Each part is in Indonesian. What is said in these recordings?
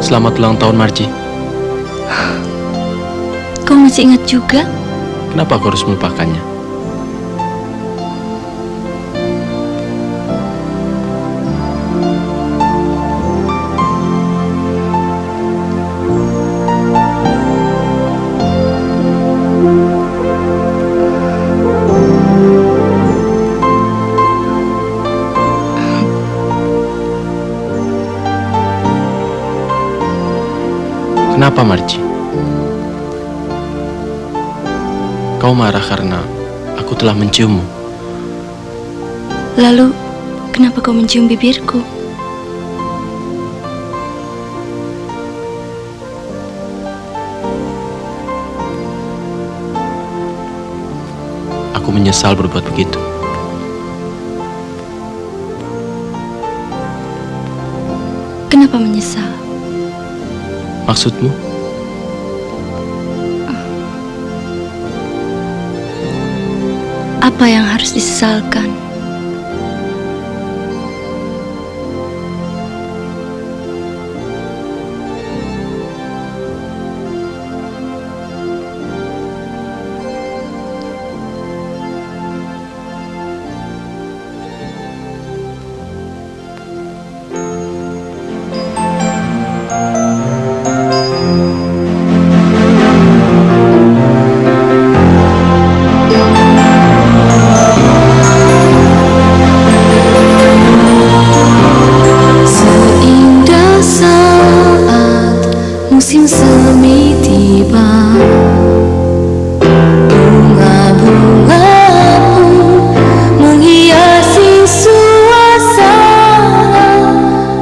Selamat ulang tahun, Marji. Kau masih ingat juga? Kenapa aku harus melupakannya? Kenapa, Marji? Kau marah karena aku telah menciummu. Lalu, kenapa kau mencium bibirku? Aku menyesal berbuat begitu. Kenapa menyesal? Maksudmu? Apa yang harus disesalkan? Musim semi tiba, bunga-bunga pun menghiasi suasana.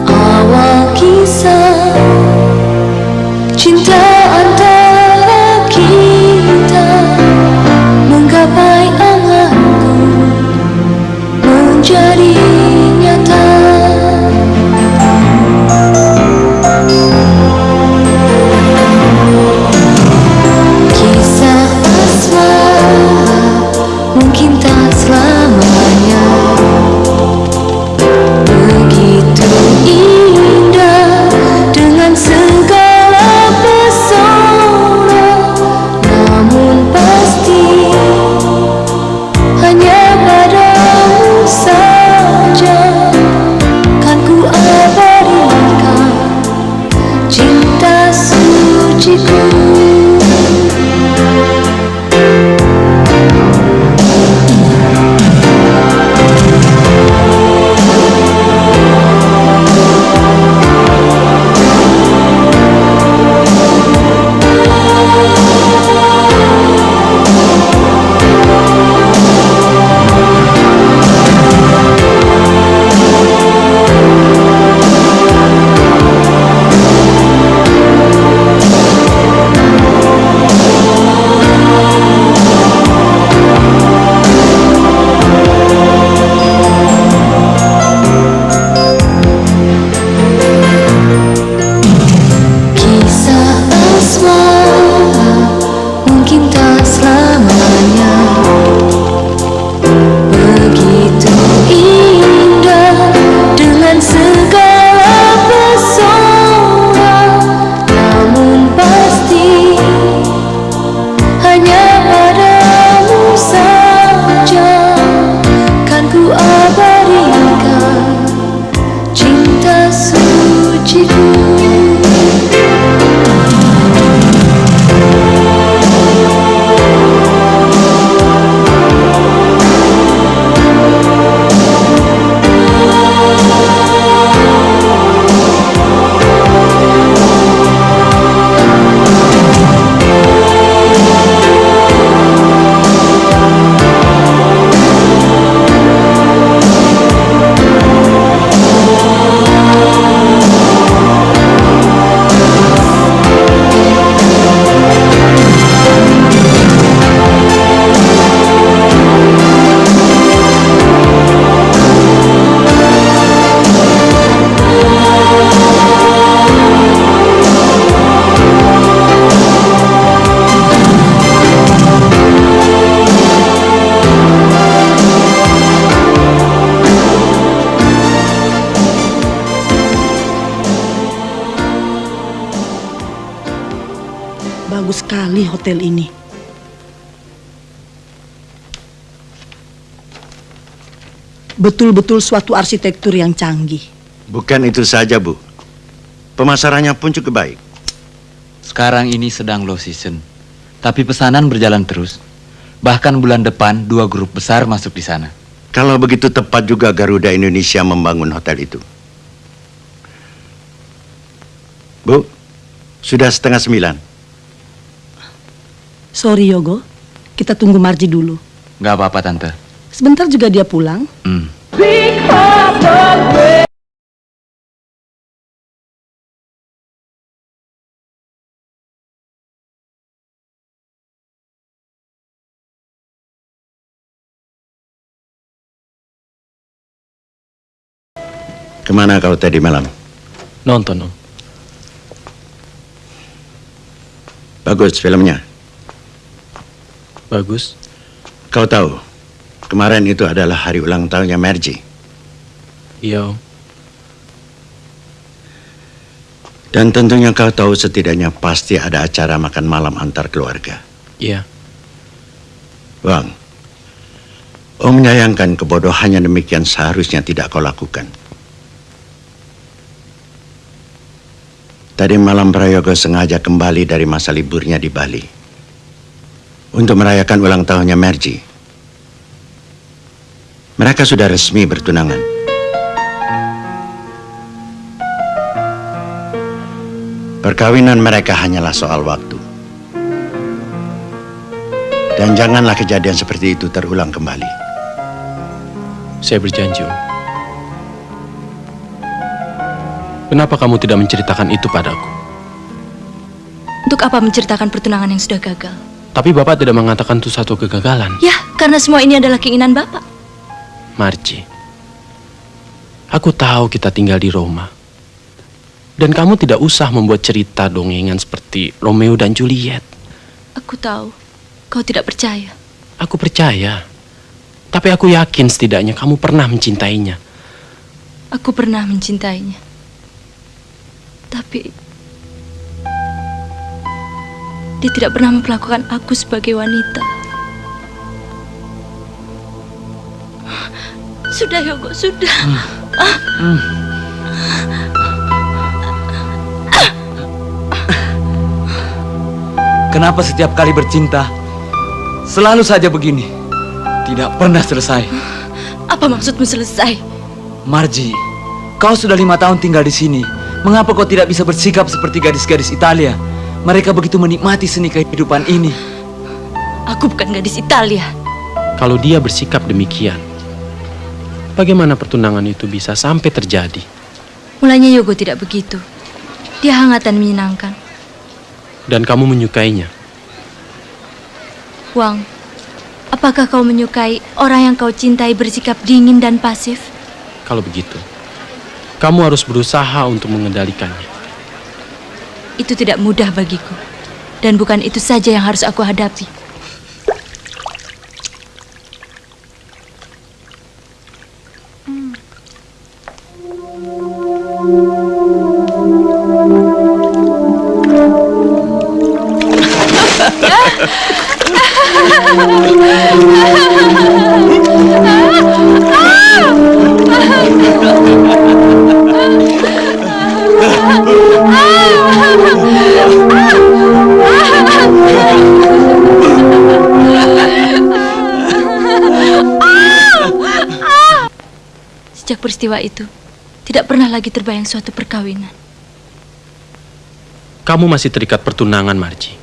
Awal kisah cinta antara kita menggapai anganku menjadi nyata. Mungkin tak selamanya begitu indah dengan segala pesona, namun pasti hanya padamu saja sekali hotel ini. Betul-betul suatu arsitektur yang canggih. Bukan itu saja, Bu. Pemasarannya pun cukup baik. Sekarang ini sedang low season, tapi pesanan berjalan terus. Bahkan bulan depan 2 grup besar masuk di sana. Kalau begitu tepat juga Garuda Indonesia membangun hotel itu. Bu, sudah 8:30. Sorry Yogo, kita tunggu Marji dulu. Gak apa-apa, Tante. Sebentar juga dia pulang. Kemana kau tadi malam? Nonton, Om. Bagus filmnya. Bagus. Kau tahu, kemarin itu adalah hari ulang tahunnya Merji. Iya, Om. Dan tentunya kau tahu setidaknya pasti ada acara makan malam antar keluarga. Iya. Bang, Om menyayangkan kebodohan yang demikian seharusnya tidak kau lakukan. Tadi malam Prayogo sengaja kembali dari masa liburnya di Bali untuk merayakan ulang tahunnya Merji. Mereka sudah resmi bertunangan. Perkawinan mereka hanyalah soal waktu. Dan janganlah kejadian seperti itu terulang kembali. Saya berjanji, Om. Kenapa kamu tidak menceritakan itu padaku? Untuk apa menceritakan pertunangan yang sudah gagal? Tapi Bapak tidak mengatakan itu satu kegagalan. Ya, karena semua ini adalah keinginan Bapak. Marji, aku tahu kita tinggal di Roma. Dan kamu tidak usah membuat cerita dongengan seperti Romeo dan Juliet. Aku tahu, kau tidak percaya. Aku percaya. Tapi aku yakin setidaknya kamu pernah mencintainya. Aku pernah mencintainya. Tapi dia tidak pernah memperlakukan aku sebagai wanita. Sudah, Yogo, sudah. Kenapa setiap kali bercinta selalu saja begini? Tidak pernah selesai. Apa maksudmu selesai? Marji, kau sudah 5 tahun tinggal di sini. Mengapa kau tidak bisa bersikap seperti gadis-gadis Italia? Mereka begitu menikmati seni kehidupan ini. Aku bukan gadis Italia. Kalau dia bersikap demikian, bagaimana pertunangan itu bisa sampai terjadi? Mulanya Yogo tidak begitu. Dia hangat dan menyenangkan. Dan kamu menyukainya? Wang, apakah kau menyukai orang yang kau cintai bersikap dingin dan pasif? Kalau begitu, kamu harus berusaha untuk mengendalikannya. Itu tidak mudah bagiku. Dan bukan itu saja yang harus aku hadapi. Sejak peristiwa itu, tidak pernah lagi terbayang suatu perkawinan. Kamu masih terikat pertunangan, Marji.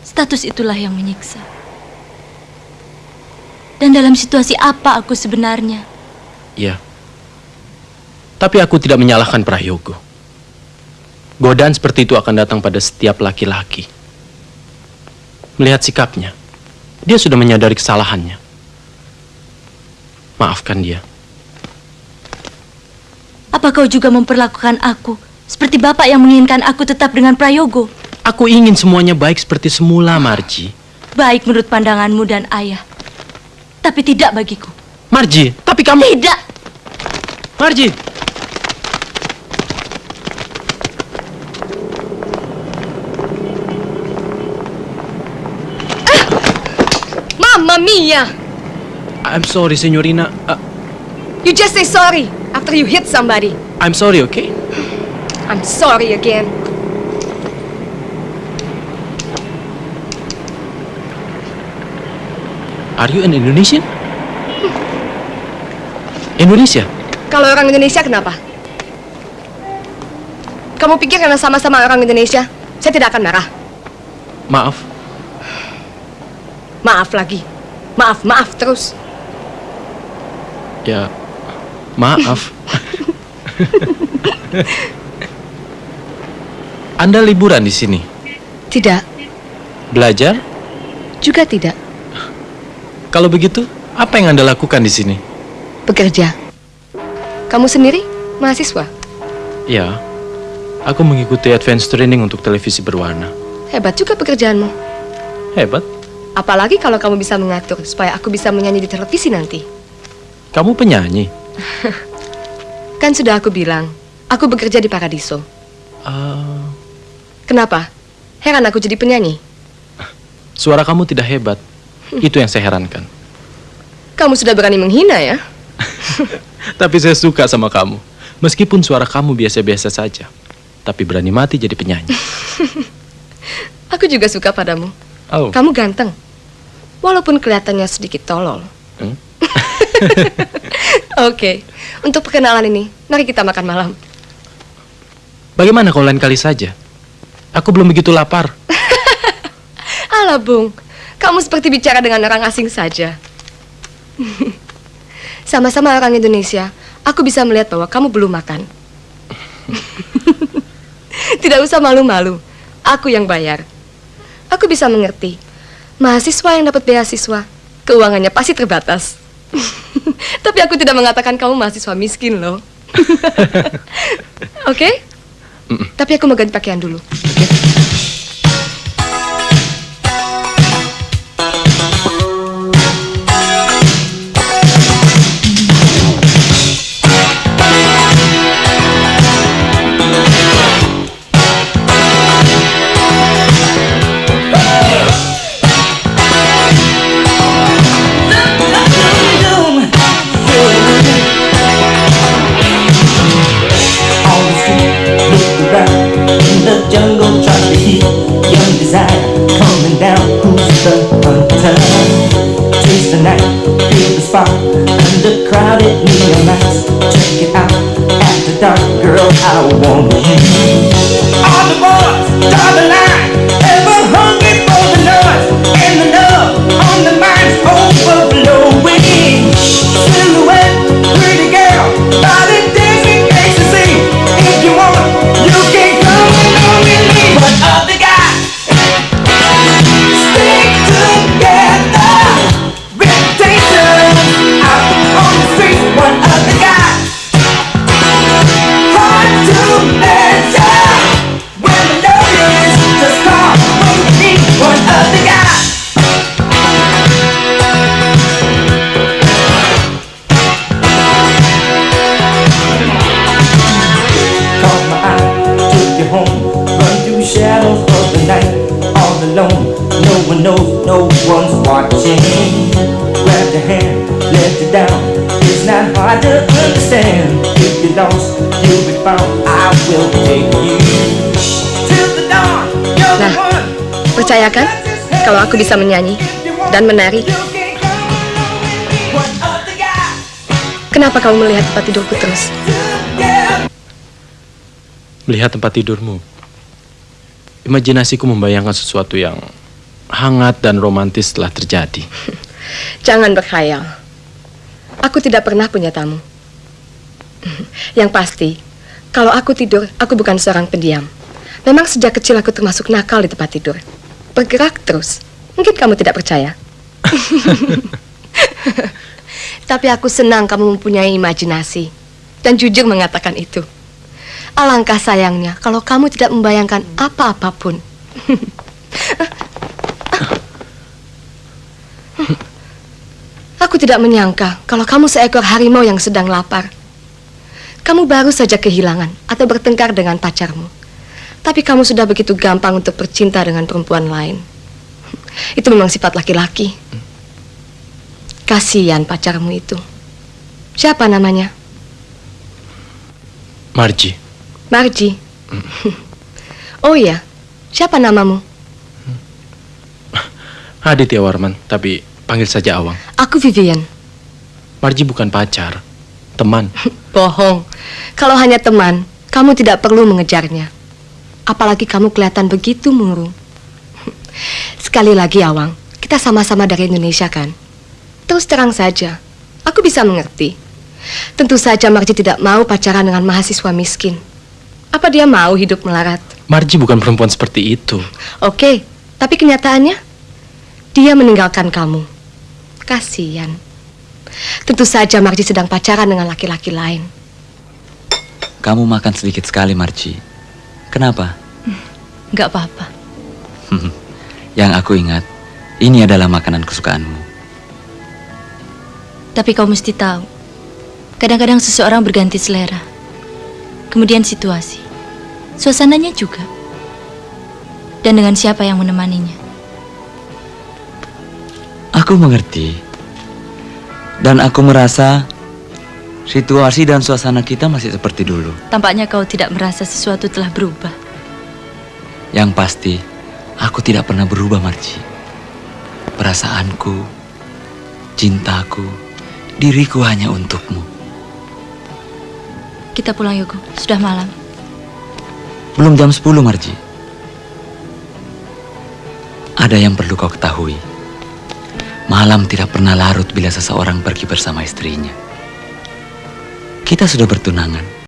Status itulah yang menyiksa. Dan dalam situasi apa aku sebenarnya? Ya. Tapi aku tidak menyalahkan Prayogo. Godaan seperti itu akan datang pada setiap laki-laki. Melihat sikapnya, dia sudah menyadari kesalahannya. Maafkan dia. Apa kau juga memperlakukan aku seperti bapak yang menginginkan aku tetap dengan Prayogo? Aku ingin semuanya baik seperti semula, Marji. Baik menurut pandanganmu dan ayah. Tapi tidak bagiku. Marji, tapi kamu... Tidak! Marji! Mia. I'm sorry, Signorina. You just say sorry after you hit somebody. I'm sorry, okay? I'm sorry again. Are you an Indonesian? Indonesia? Kalau orang Indonesia kenapa? Kamu pikir karena sama-sama orang Indonesia, saya tidak akan marah? Maaf. Maaf lagi. Maaf terus. Ya, maaf. Anda liburan di sini? Tidak. Belajar? Juga tidak. Kalau begitu, apa yang Anda lakukan di sini? Bekerja. Kamu sendiri mahasiswa? Ya, aku mengikuti advance training untuk televisi berwarna. Hebat juga pekerjaanmu. Hebat. Apalagi kalau kamu bisa mengatur supaya aku bisa menyanyi di televisi nanti. Kamu penyanyi? Kan sudah aku bilang, aku bekerja di Paradiso. Kenapa? Heran aku jadi penyanyi? Suara kamu tidak hebat. Itu yang saya herankan. Kamu sudah berani menghina ya? Tapi saya suka sama kamu. Meskipun suara kamu biasa-biasa saja, tapi berani mati jadi penyanyi. Aku juga suka padamu. Oh. Kamu ganteng. Walaupun kelihatannya sedikit tolol. Oke, untuk perkenalan ini, mari kita makan malam. Bagaimana kalau lain kali saja? Aku belum begitu lapar. Alah, Bung. Kamu seperti bicara dengan orang asing saja. Sama-sama orang Indonesia, aku bisa melihat bahwa kamu belum makan. Tidak usah malu-malu. Aku yang bayar. Aku bisa mengerti. Mahasiswa yang dapat beasiswa, keuangannya pasti terbatas. Tapi aku tidak mengatakan kamu mahasiswa miskin loh. Oke? Tapi aku mau ganti pakaian dulu. Jungle trying to keep young desire coming down. Who's the hunter? Taste the night, feel the spark under crowded neon lights. Check it out after dark, girl. I want you. All the boys, draw the line. Ever hungry for the noise and the love on the mind's overflowing. Silhouette, pretty girl, body dancing ecstasy. If you want, you can come along with me. What other guys stick together? Reputation out on the street. What other guys hard to measure? When the love is just call with me. What other guys? Caught my eye, took you home, run through shadows of the night, all alone, no one knows, no one's watching. Grabbed your hand, let you down, it's not hard to understand. If you're lost, you'll be found, I will take you till the dawn. You're the Nah, one. percaya kan kalau aku bisa menyanyi dan menari? What other guy? Kenapa kamu melihat tempat tidurku terus? Melihat tempat tidurmu, imajinasiku membayangkan sesuatu yang hangat dan romantis telah terjadi. Jangan berkhayal. Aku tidak pernah punya tamu. Yang pasti, kalau aku tidur, aku bukan seorang pendiam. Memang sejak kecil aku termasuk nakal di tempat tidur. Bergerak terus. Mungkin kamu tidak percaya. Tapi aku senang kamu mempunyai imajinasi dan jujur mengatakan itu. Alangkah sayangnya kalau kamu tidak membayangkan apa-apapun. Aku tidak menyangka kalau kamu seekor harimau yang sedang lapar. Kamu baru saja kehilangan atau bertengkar dengan pacarmu. Tapi kamu sudah begitu gampang untuk bercinta dengan perempuan lain. Itu memang sifat laki-laki. Kasihan pacarmu itu. Siapa namanya? Marji. Marji. Oh iya, siapa namamu? Aditya Warman, tapi panggil saja Awang. Aku Vivian. Marji bukan pacar, teman. Bohong. Kalau hanya teman, kamu tidak perlu mengejarnya. Apalagi kamu kelihatan begitu murung. Sekali lagi Awang, kita sama-sama dari Indonesia kan? Terus terang saja, aku bisa mengerti. Tentu saja Marji tidak mau pacaran dengan mahasiswa miskin. Apa dia mau hidup melarat? Marji bukan perempuan seperti itu. Oke, tapi kenyataannya dia meninggalkan kamu. Kasihan. Tentu saja Marji sedang pacaran dengan laki-laki lain. Kamu makan sedikit sekali, Marji. Kenapa? Nggak apa-apa. Yang aku ingat, ini adalah makanan kesukaanmu. Tapi kau mesti tahu, kadang-kadang seseorang berganti selera. Kemudian situasi, suasananya juga. Dan dengan siapa yang menemaninya. Aku mengerti. Dan aku merasa situasi dan suasana kita masih seperti dulu. Tampaknya kau tidak merasa sesuatu telah berubah. Yang pasti, aku tidak pernah berubah, Marji. Perasaanku, cintaku, diriku hanya untukmu. Kita pulang, Yogo. Sudah malam. Belum jam 10, Marji. Ada yang perlu kau ketahui. Malam tidak pernah larut bila seseorang pergi bersama istrinya. Kita sudah bertunangan.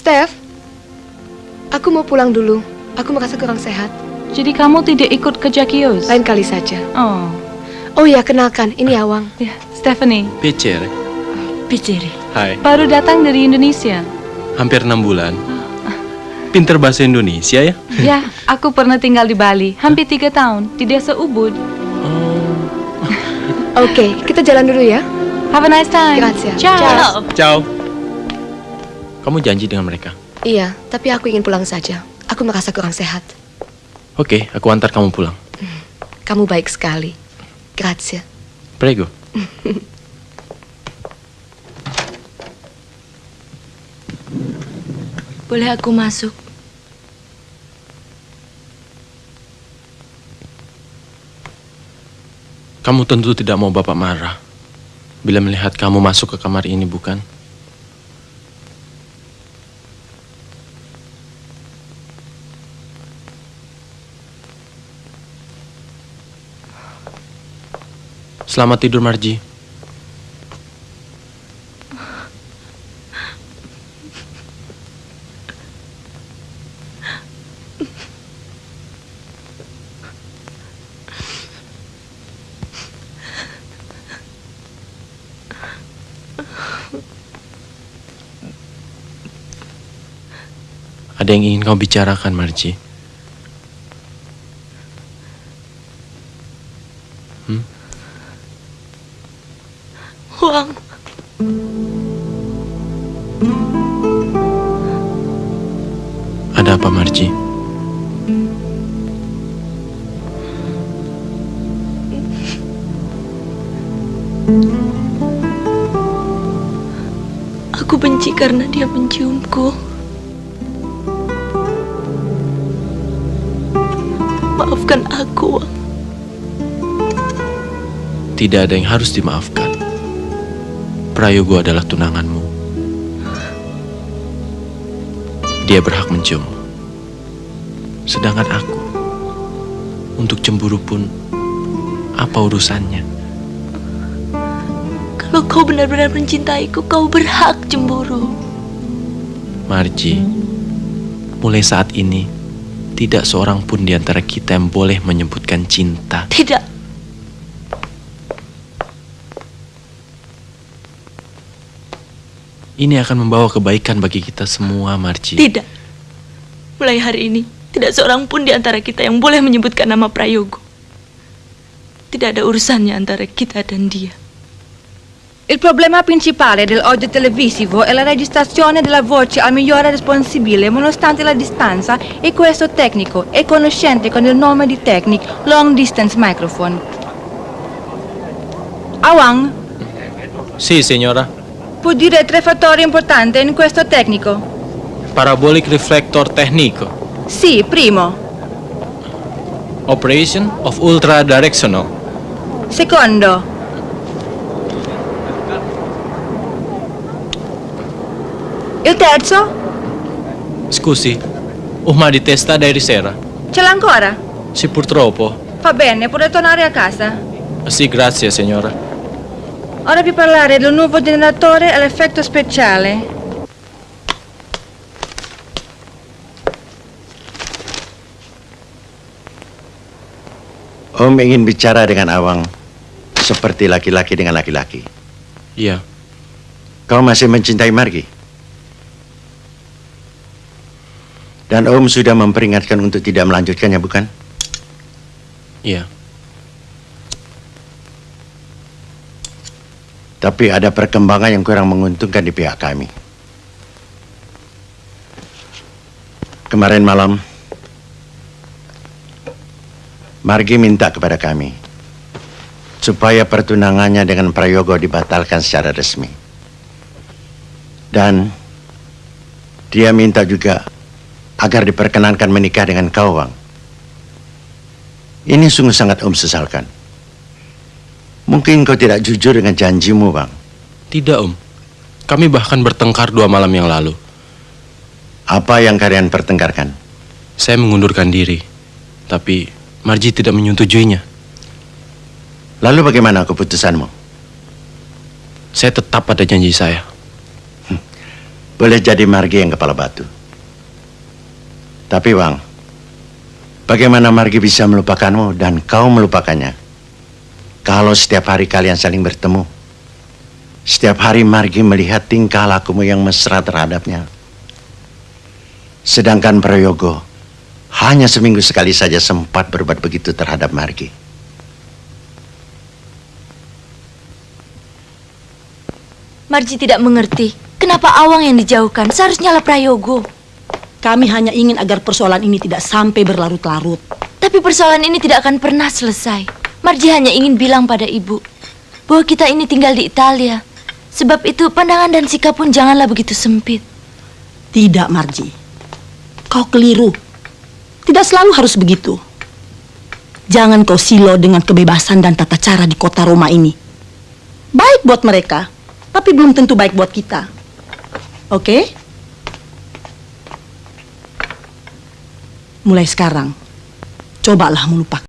Steph, aku mau pulang dulu. Aku merasa kurang sehat. Jadi kamu tidak ikut ke Jackios? Lain kali saja. Oh. Oh ya, kenalkan, ini Awang. Ya, Stephanie. Piacere. Piacere. Hai. Baru datang dari Indonesia. Hampir 6 bulan. Pinter bahasa Indonesia ya? Ya, aku pernah tinggal di Bali. Hampir 3 tahun. Di desa Ubud. Oke, kita jalan dulu ya. Have a nice time. Grazie. Ciao. Ciao. Kamu janji dengan mereka? Iya, tapi aku ingin pulang saja. Aku merasa kurang sehat. Oke, aku antar kamu pulang. Kamu baik sekali. Grazie. Prego. Boleh aku masuk? Kamu tentu tidak mau Bapak marah bila melihat kamu masuk ke kamar ini, bukan? Selamat tidur, Marji. Ada yang ingin kau bicarakan, Marji? Wang. Ada apa, Marji? Aku benci karena dia menciumku. Maafkan aku, Wang. Tidak ada yang harus dimaafkan. Prayogo adalah tunanganmu. Dia berhak menciummu. Sedangkan aku, untuk cemburu pun, apa urusannya? Kalau kau benar-benar mencintaiku, kau berhak cemburu. Marji, mulai saat ini, tidak seorang pun di antara kita yang boleh menyebutkan cinta. Tidak. Ini akan membawa kebaikan bagi kita semua, Marji. Tidak. Mulai hari ini, tidak seorang pun di antara kita yang boleh menyebutkan nama Prayogo. Tidak ada urusannya antara kita dan dia. Il problema principale dell'audio televisivo è la registrazione della voce al migliore responsibile nonostante la distanza e questo tecnico è conoscente con il nome di Technic Long Distance Microphone. Awang, Sì, signora. può dire 3 fattori importanti in questo tecnico? Parabolic reflector tecnico. Sì, primo. Operation of ultra directional. Secondo. Il terzo? Scusi, uma di testa da ieri sera. Ce l'ha ancora? Sì, purtroppo. Va bene, può tornare a casa. Sì, grazie, signora. Ora vi parlare del nuovo generatore all'effetto speciale. Om ingin bicara dengan Awang seperti laki-laki dengan laki-laki. Iya. Kau masih mencintai Margi? Dan Om sudah memperingatkan untuk tidak melanjutkannya, bukan? Iya. Tapi ada perkembangan yang kurang menguntungkan di pihak kami. Kemarin malam, Margi minta kepada kami supaya pertunangannya dengan Prayogo dibatalkan secara resmi. Dan dia minta juga agar diperkenankan menikah dengan kau, Wang. Ini sungguh sangat Om sesalkan. Mungkin kau tidak jujur dengan janjimu, Bang. Tidak, Om. Kami bahkan bertengkar 2 malam yang lalu. Apa yang kalian pertengkarkan? Saya mengundurkan diri, tapi Marji tidak menyetujuinya. Lalu bagaimana keputusanmu? Saya tetap pada janji saya. Boleh jadi Margi yang kepala batu. Tapi Wang, bagaimana Margi bisa melupakanmu dan kau melupakannya? Kalau setiap hari kalian saling bertemu, setiap hari Margi melihat tingkah lakumu yang mesra terhadapnya. Sedangkan Prayogo hanya seminggu sekali saja sempat berbuat begitu terhadap Margi. Marji tidak mengerti. Kenapa Awang yang dijauhkan? Seharusnya lah Prayogo. Kami hanya ingin agar persoalan ini tidak sampai berlarut-larut. Tapi persoalan ini tidak akan pernah selesai. Marji hanya ingin bilang pada ibu bahwa kita ini tinggal di Italia. Sebab itu pandangan dan sikap pun janganlah begitu sempit. Tidak, Marji. Kau keliru. Tidak selalu harus begitu. Jangan kau silo dengan kebebasan dan tata cara di kota Roma ini. Baik buat mereka, tapi belum tentu baik buat kita. Oke? Mulai sekarang, cobalah melupakan.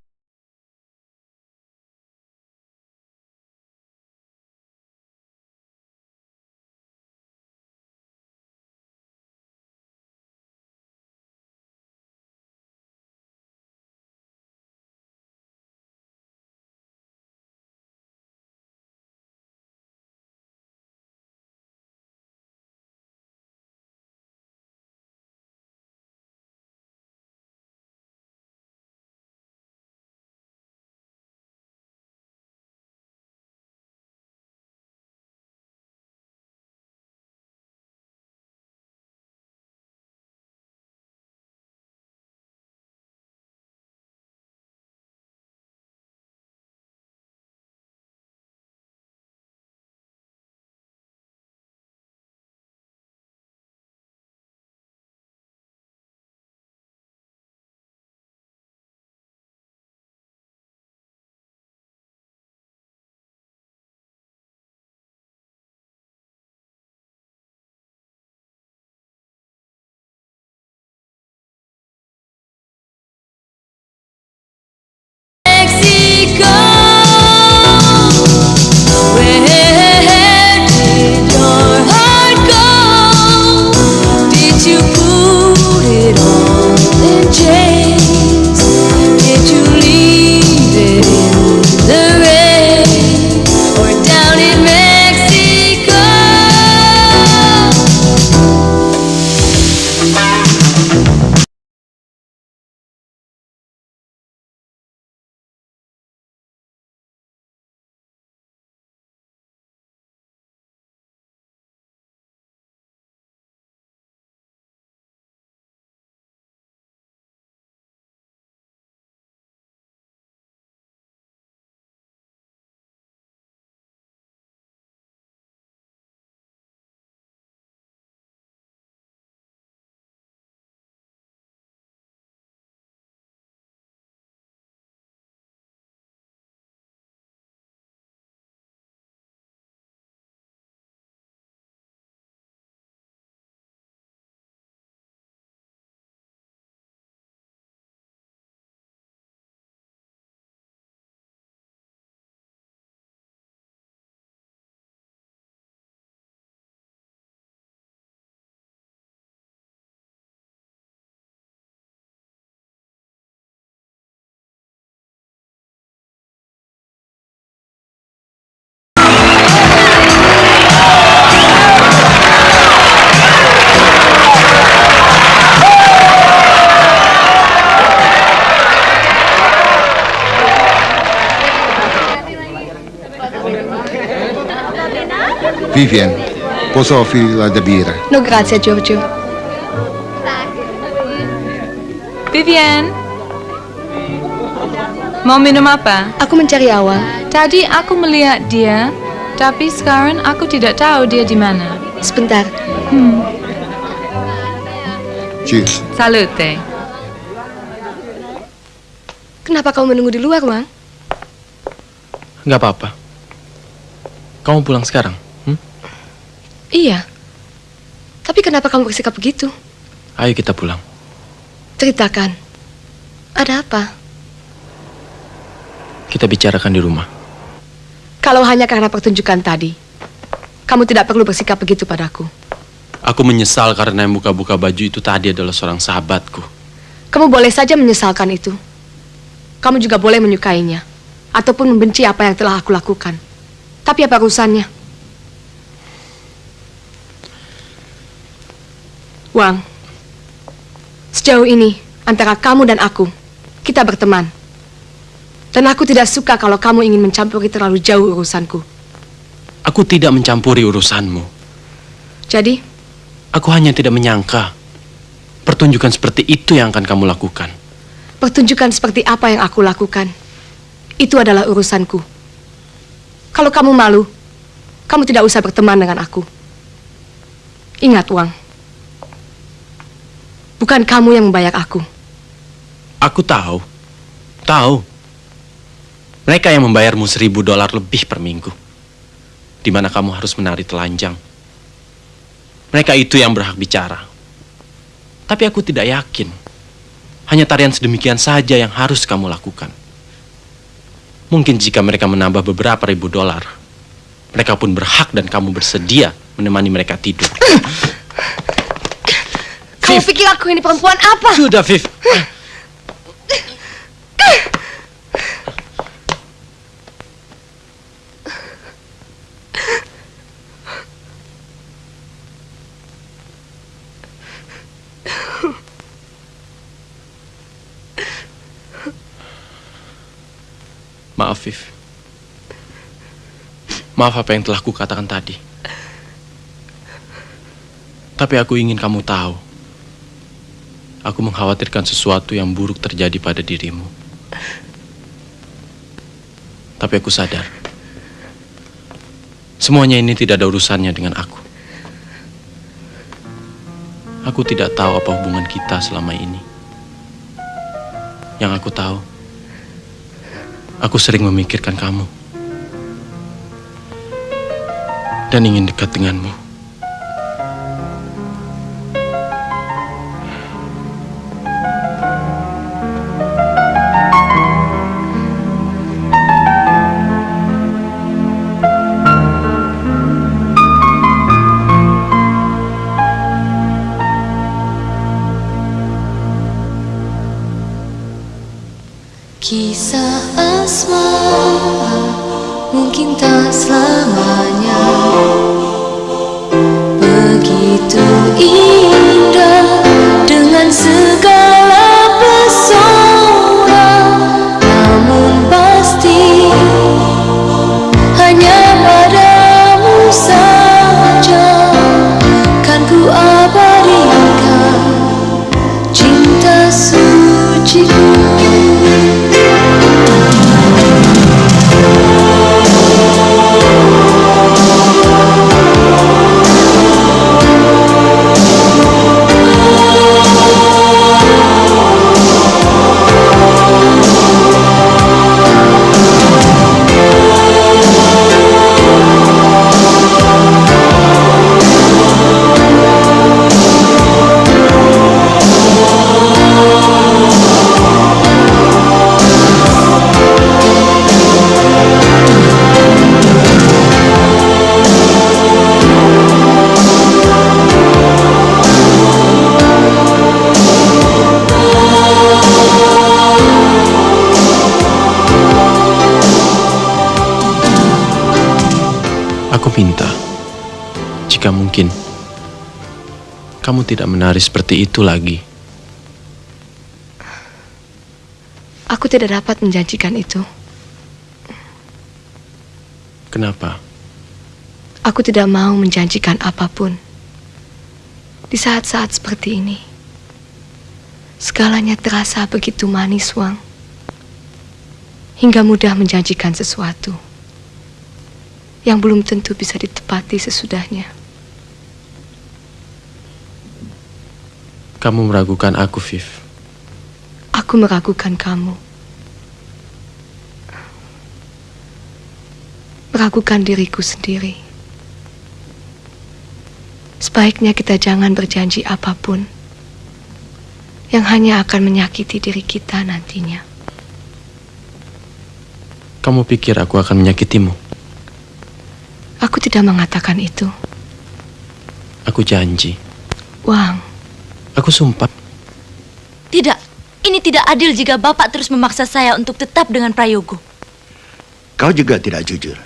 Vivian, posso offrirla da birra? No, grazie, Giorgio. Vivian, mau minum apa? Aku mencari Awang. Tadi aku melihat dia, tapi sekarang aku tidak tahu dia di mana. Sebentar. Cheers. Salute. Kenapa kau menunggu di luar, Wang? Nggak apa-apa. Kamu pulang sekarang? Iya. Tapi kenapa kamu bersikap begitu? Ayo kita pulang. Ceritakan. Ada apa? Kita bicarakan di rumah. Kalau hanya karena pertunjukan tadi, kamu tidak perlu bersikap begitu padaku. Aku menyesal karena yang buka-buka baju itu tadi adalah seorang sahabatku. Kamu boleh saja menyesalkan itu. Kamu juga boleh menyukainya ataupun membenci apa yang telah aku lakukan. Tapi apa urusannya? Wang, sejauh ini antara kamu dan aku, kita berteman. Dan aku tidak suka kalau kamu ingin mencampuri terlalu jauh urusanku. Aku tidak mencampuri urusanmu. Jadi? Aku hanya tidak menyangka pertunjukan seperti itu yang akan kamu lakukan. Pertunjukan seperti apa yang aku lakukan, itu adalah urusanku. Kalau kamu malu, kamu tidak usah berteman dengan aku. Ingat, Wang. Bukan kamu yang membayar aku. Aku tahu. Mereka yang membayarmu $1.000 lebih per minggu. Di mana kamu harus menari telanjang. Mereka itu yang berhak bicara. Tapi aku tidak yakin. Hanya tarian sedemikian saja yang harus kamu lakukan. Mungkin jika mereka menambah beberapa $1.000, mereka pun berhak dan kamu bersedia menemani mereka tidur. Kamu pikir aku ini perempuan apa? Sudah, Viv. Maaf, Viv. Maaf apa yang telah kukatakan tadi. Tapi aku ingin kamu tahu. Aku mengkhawatirkan sesuatu yang buruk terjadi pada dirimu. Tapi aku sadar. Semuanya ini tidak ada urusannya dengan aku. Aku tidak tahu apa hubungan kita selama ini. Yang aku tahu, aku sering memikirkan kamu dan ingin dekat denganmu. Kisah asmara mungkin tak selamanya begitu indah dengan segala pesona, namun pasti hanya padamu saja kan ku abadikan cinta suciku. Aku minta, jika mungkin, kamu tidak menari seperti itu lagi. Aku tidak dapat menjanjikan itu. Kenapa? Aku tidak mau menjanjikan apapun. Di saat-saat seperti ini, segalanya terasa begitu manis, Wang. Hingga mudah menjanjikan sesuatu yang belum tentu bisa ditepati sesudahnya. Kamu meragukan aku, Viv. Aku meragukan kamu. Meragukan diriku sendiri. Sebaiknya kita jangan berjanji apapun yang hanya akan menyakiti diri kita nantinya. Kamu pikir aku akan menyakitimu? Aku tidak mengatakan itu. Aku janji. Wang. Aku sumpah. Tidak, ini tidak adil jika Bapak terus memaksa saya untuk tetap dengan Prayogo. Kau juga tidak jujur.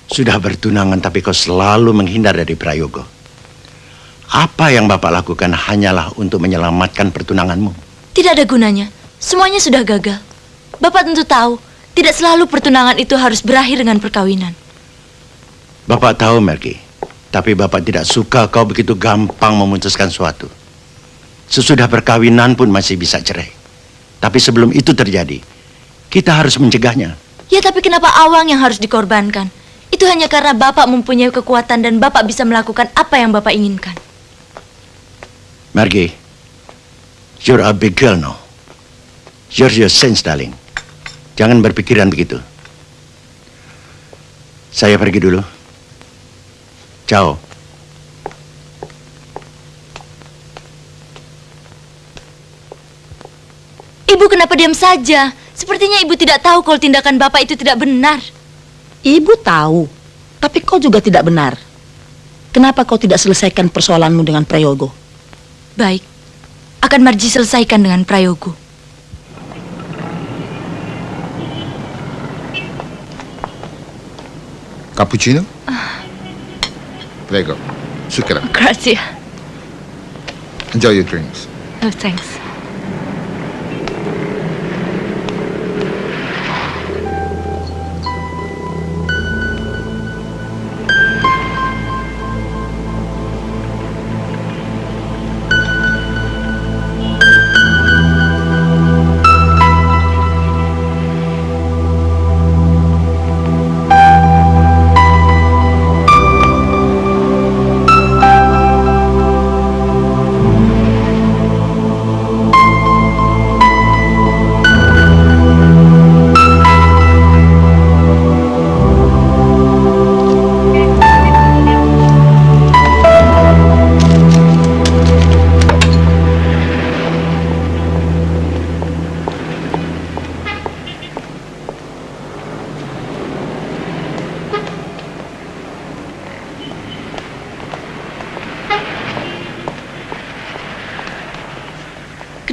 Sudah bertunangan tapi kau selalu menghindar dari Prayogo. Apa yang Bapak lakukan hanyalah untuk menyelamatkan pertunanganmu. Tidak ada gunanya, semuanya sudah gagal. Bapak tentu tahu, tidak selalu pertunangan itu harus berakhir dengan perkawinan. Bapak tahu, Mergi. Tapi Bapak tidak suka kau begitu gampang memutuskan suatu. Sesudah perkawinan pun masih bisa cerai. Tapi sebelum itu terjadi, kita harus mencegahnya. Ya, tapi kenapa Awang yang harus dikorbankan? Itu hanya karena Bapak mempunyai kekuatan dan Bapak bisa melakukan apa yang Bapak inginkan. Margie, you're a big girl now. You're your sense, darling. Jangan berpikiran begitu. Saya pergi dulu. Ciao. Ibu kenapa diam saja? Sepertinya Ibu tidak tahu kalau tindakan Bapak itu tidak benar. Ibu tahu, tapi kau juga tidak benar. Kenapa kau tidak selesaikan persoalanmu dengan Prayogo? Baik, akan Marji selesaikan dengan Prayogo. Cappuccino? Prego. Zucchero. Grazie. Enjoy your drinks. No, thanks.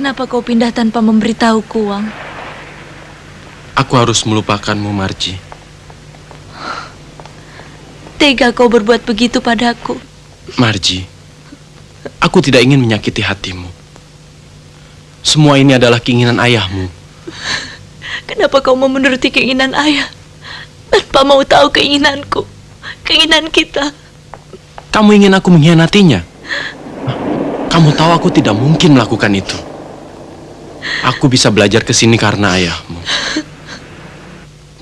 Kenapa kau pindah tanpa memberitahuku, Wang? Aku harus melupakanmu, Marji. Tega kau berbuat begitu padaku. Marji, aku tidak ingin menyakiti hatimu. Semua ini adalah keinginan ayahmu. Kenapa kau mau menuruti keinginan ayah tanpa mau tahu keinginanku, keinginan kita? Kamu ingin aku mengkhianatinya? Kamu tahu aku tidak mungkin melakukan itu. Aku bisa belajar ke sini karena ayahmu.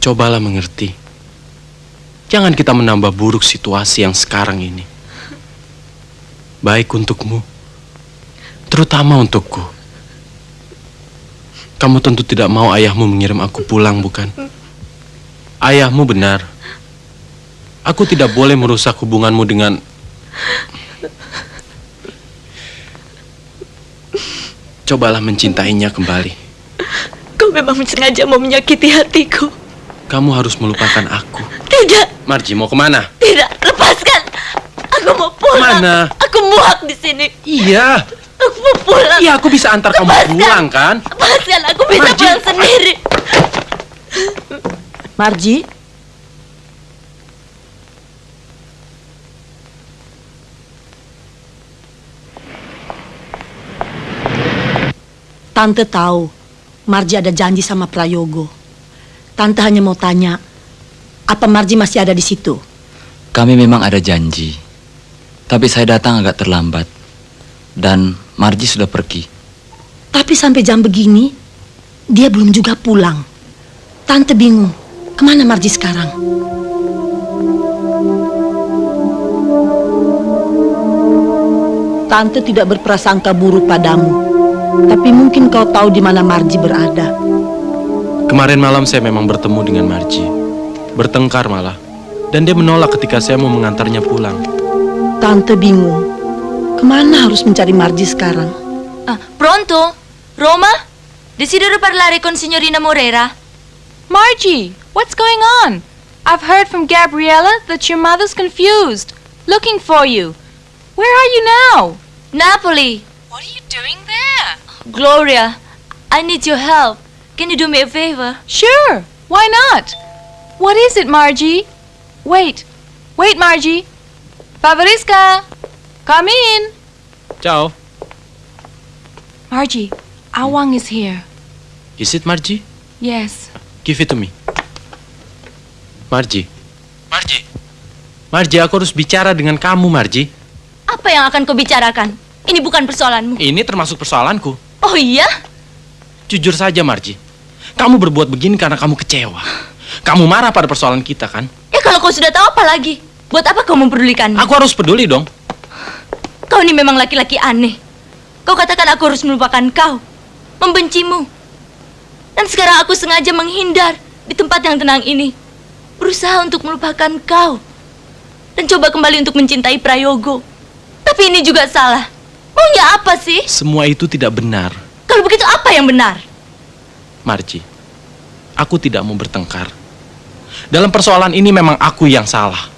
Cobalah mengerti. Jangan kita menambah buruk situasi yang sekarang ini. Baik untukmu, terutama untukku. Kamu tentu tidak mau ayahmu mengirim aku pulang, bukan? Ayahmu benar. Aku tidak boleh merusak hubunganmu dengan... Cobalah mencintainya kembali. Kau memang sengaja mau menyakiti hatiku. Kamu harus melupakan aku. Tidak. Marji, mau kemana? Tidak, lepaskan. Aku mau pulang. Mana? Aku muak di sini. Iya. Aku mau pulang. Iya, aku bisa antar kamu pulang, kan? Lepaskan, aku bisa Marji. pulang sendiri. Marji? Tante tahu Marji ada janji sama Prayogo. Tante hanya mau tanya, apa Marji masih ada di situ? Kami memang ada janji, tapi saya datang agak terlambat dan Marji sudah pergi. Tapi sampai jam begini, dia belum juga pulang. Tante bingung, kemana Marji sekarang? Tante tidak berprasangka buruk padamu. Tapi mungkin kau tahu di mana Marji berada. Kemarin malam saya memang bertemu dengan Marji. Bertengkar malah. Dan dia menolak ketika saya mau mengantarnya pulang. Tante bingung. Kemana harus mencari Marji sekarang? Pronto? Roma? Desidero parlare con signorina Morera. Margie, what's going on? I've heard from Gabriella that your mother's confused, looking for you. Where are you now? Napoli! What are you doing there? Gloria, I need your help. Can you do me a favor? Sure, why not? What is it, Margie? Wait, Margie. Favoriska, come in. Ciao. Margie, Awang is here. Is it Margie? Yes. Give it to me. Margie. Margie, aku harus bicara dengan kamu, Margie. Apa yang akan kau bicarakan? Ini bukan persoalanmu. Ini termasuk persoalanku. Oh iya? Jujur saja, Margie. Kamu berbuat begini karena kamu kecewa. Kamu marah pada persoalan kita, kan? Ya kalau kau sudah tahu, apa lagi? Buat apa kau mempedulikannya? Aku harus peduli dong. Kau ini memang laki-laki aneh. Kau katakan aku harus melupakan kau, membencimu. Dan sekarang aku sengaja menghindar di tempat yang tenang ini, berusaha untuk melupakan kau, dan coba kembali untuk mencintai Prayogo. Tapi ini juga salah. Maunya apa sih? Semua itu tidak benar. Kalau begitu apa yang benar? Margie, aku tidak mau bertengkar. Dalam persoalan ini memang aku yang salah.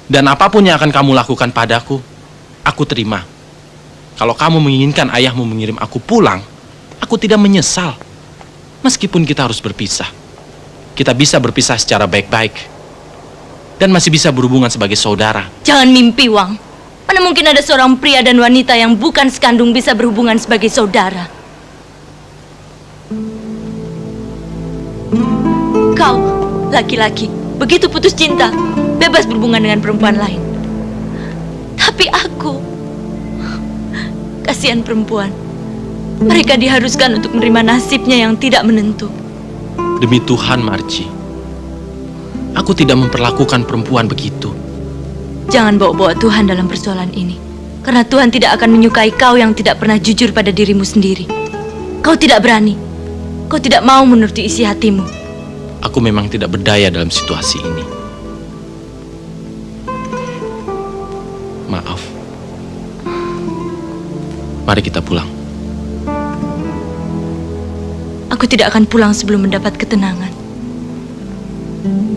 Dan apapun yang akan kamu lakukan padaku, aku terima. Kalau kamu menginginkan ayahmu mengirim aku pulang, aku tidak menyesal. Meskipun kita harus berpisah, kita bisa berpisah secara baik-baik. Dan masih bisa berhubungan sebagai saudara. Jangan mimpi, Wang. Mana mungkin ada seorang pria dan wanita yang bukan sekandung bisa berhubungan sebagai saudara. Kau, laki-laki, begitu putus cinta, bebas berhubungan dengan perempuan lain. Tapi aku, kasihan perempuan. Mereka diharuskan untuk menerima nasibnya yang tidak menentu. Demi Tuhan, Margie, aku tidak memperlakukan perempuan begitu. Jangan bawa-bawa Tuhan dalam persoalan ini. Karena Tuhan tidak akan menyukai kau yang tidak pernah jujur pada dirimu sendiri. Kau tidak berani. Kau tidak mau menuruti isi hatimu. Aku memang tidak berdaya dalam situasi ini. Maaf. Mari kita pulang. Aku tidak akan pulang sebelum mendapat ketenangan.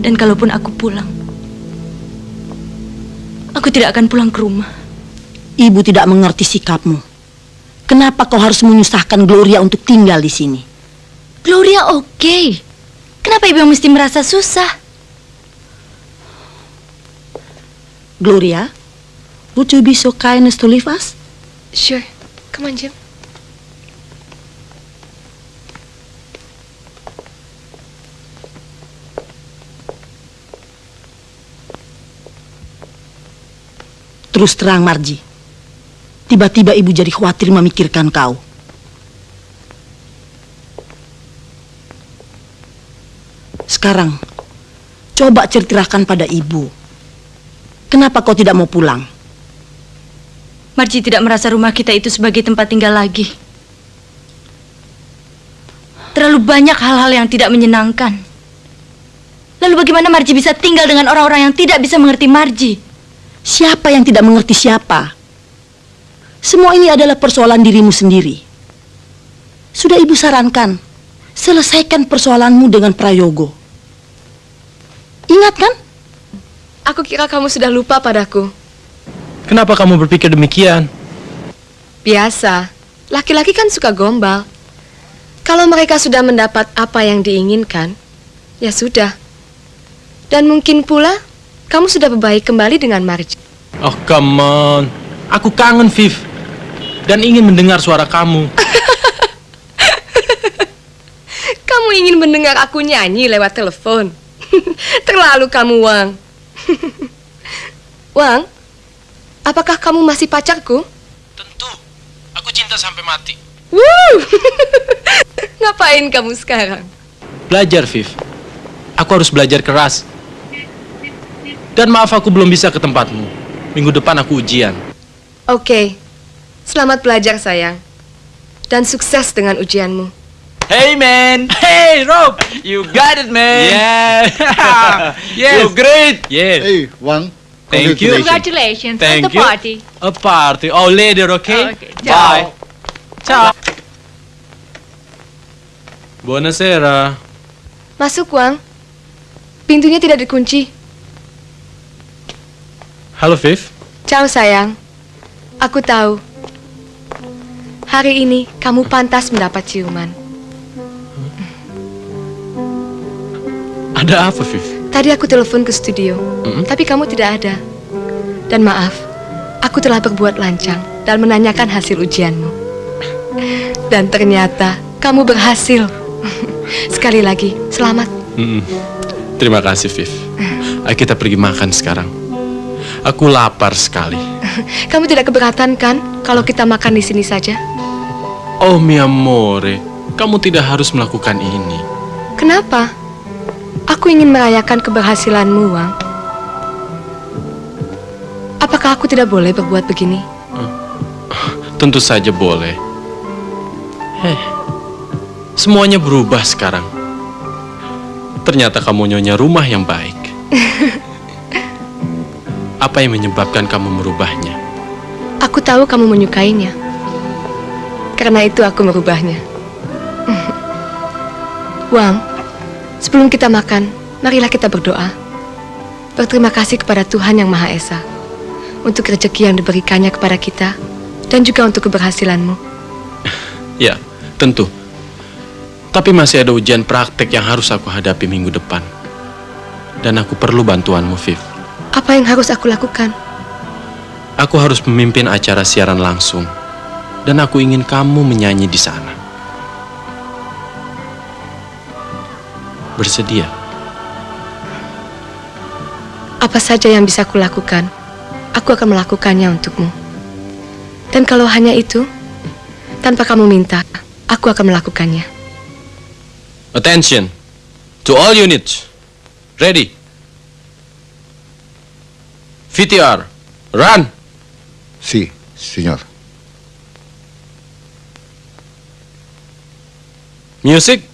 Dan kalaupun aku pulang, aku tidak akan pulang ke rumah. Ibu tidak mengerti sikapmu. Kenapa kau harus menyusahkan Gloria untuk tinggal di sini? Gloria oke. Kenapa ibu mesti merasa susah? Gloria, would you be so kind as to leave us? Sure. Come on, Jim. Terus terang, Margie. Tiba-tiba ibu jadi khawatir memikirkan kau. Sekarang, coba ceritakan pada ibu. Kenapa kau tidak mau pulang? Margie tidak merasa rumah kita itu sebagai tempat tinggal lagi. Terlalu banyak hal-hal yang tidak menyenangkan. Lalu bagaimana Margie bisa tinggal dengan orang-orang yang tidak bisa mengerti Margie? Siapa yang tidak mengerti siapa? Semua ini adalah persoalan dirimu sendiri. Sudah ibu sarankan, selesaikan persoalanmu dengan Prayogo. Ingat kan? Aku kira kamu sudah lupa padaku. Kenapa kamu berpikir demikian? Biasa, laki-laki kan suka gombal. Kalau mereka sudah mendapat apa yang diinginkan, ya sudah. Dan mungkin pula kamu sudah berbaik kembali dengan Margie. Oh, come on. Aku kangen, Viv. Dan ingin mendengar suara kamu. Kamu ingin mendengar aku nyanyi lewat telepon? Terlalu kamu, Wang. Wang, apakah kamu masih pacarku? Tentu. Aku cinta sampai mati. Wuh. Ngapain kamu sekarang? Belajar, Viv. Aku harus belajar keras. Dan maaf aku belum bisa ke tempatmu. Minggu depan aku ujian. Oke. Selamat belajar, sayang. Dan sukses dengan ujianmu. Hey man! Hey, Rob! You got it, man! Yeah! Yes! You're great! Yes! Hey, Wang. Thank you. Congratulations Thank on the you. party. A party. Oh, later, okay? Okay, ciao. Bye. Ciao. Buonasera. Masuk, Wang. Pintunya tidak dikunci. Halo, Viv. Ciao, sayang. Aku tahu. Hari ini kamu pantas mendapat ciuman. Ada apa, Viv? Tadi aku telepon ke studio, tapi kamu tidak ada. Dan maaf, aku telah berbuat lancang dan menanyakan hasil ujianmu. Dan ternyata kamu berhasil. Sekali lagi, selamat. Terima kasih, Viv. Ayo kita pergi makan sekarang. Aku lapar sekali. Kamu tidak keberatan kan kalau kita makan di sini saja? Oh, mi amore, kamu tidak harus melakukan ini. Kenapa? Aku ingin merayakan keberhasilanmu, Wang. Apakah aku tidak boleh berbuat begini? Tentu saja boleh. Semuanya berubah sekarang. Ternyata kamu nyonya rumah yang baik. Apa yang menyebabkan kamu merubahnya? Aku tahu kamu menyukainya. Karena itu aku merubahnya. Wang, sebelum kita makan, marilah kita berdoa. Berterima kasih kepada Tuhan Yang Maha Esa untuk rezeki yang diberikannya kepada kita dan juga untuk keberhasilanmu. Ya, tentu. Tapi masih ada ujian praktek yang harus aku hadapi minggu depan. Dan aku perlu bantuanmu, Viv. Apa yang harus aku lakukan? Aku harus memimpin acara siaran langsung. Dan aku ingin kamu menyanyi di sana. Bersedia? Apa saja yang bisa aku lakukan, aku akan melakukannya untukmu. Dan kalau hanya itu, tanpa kamu minta, aku akan melakukannya. Attention to all units. Ready. VTR. Run. Sì, signor. Music.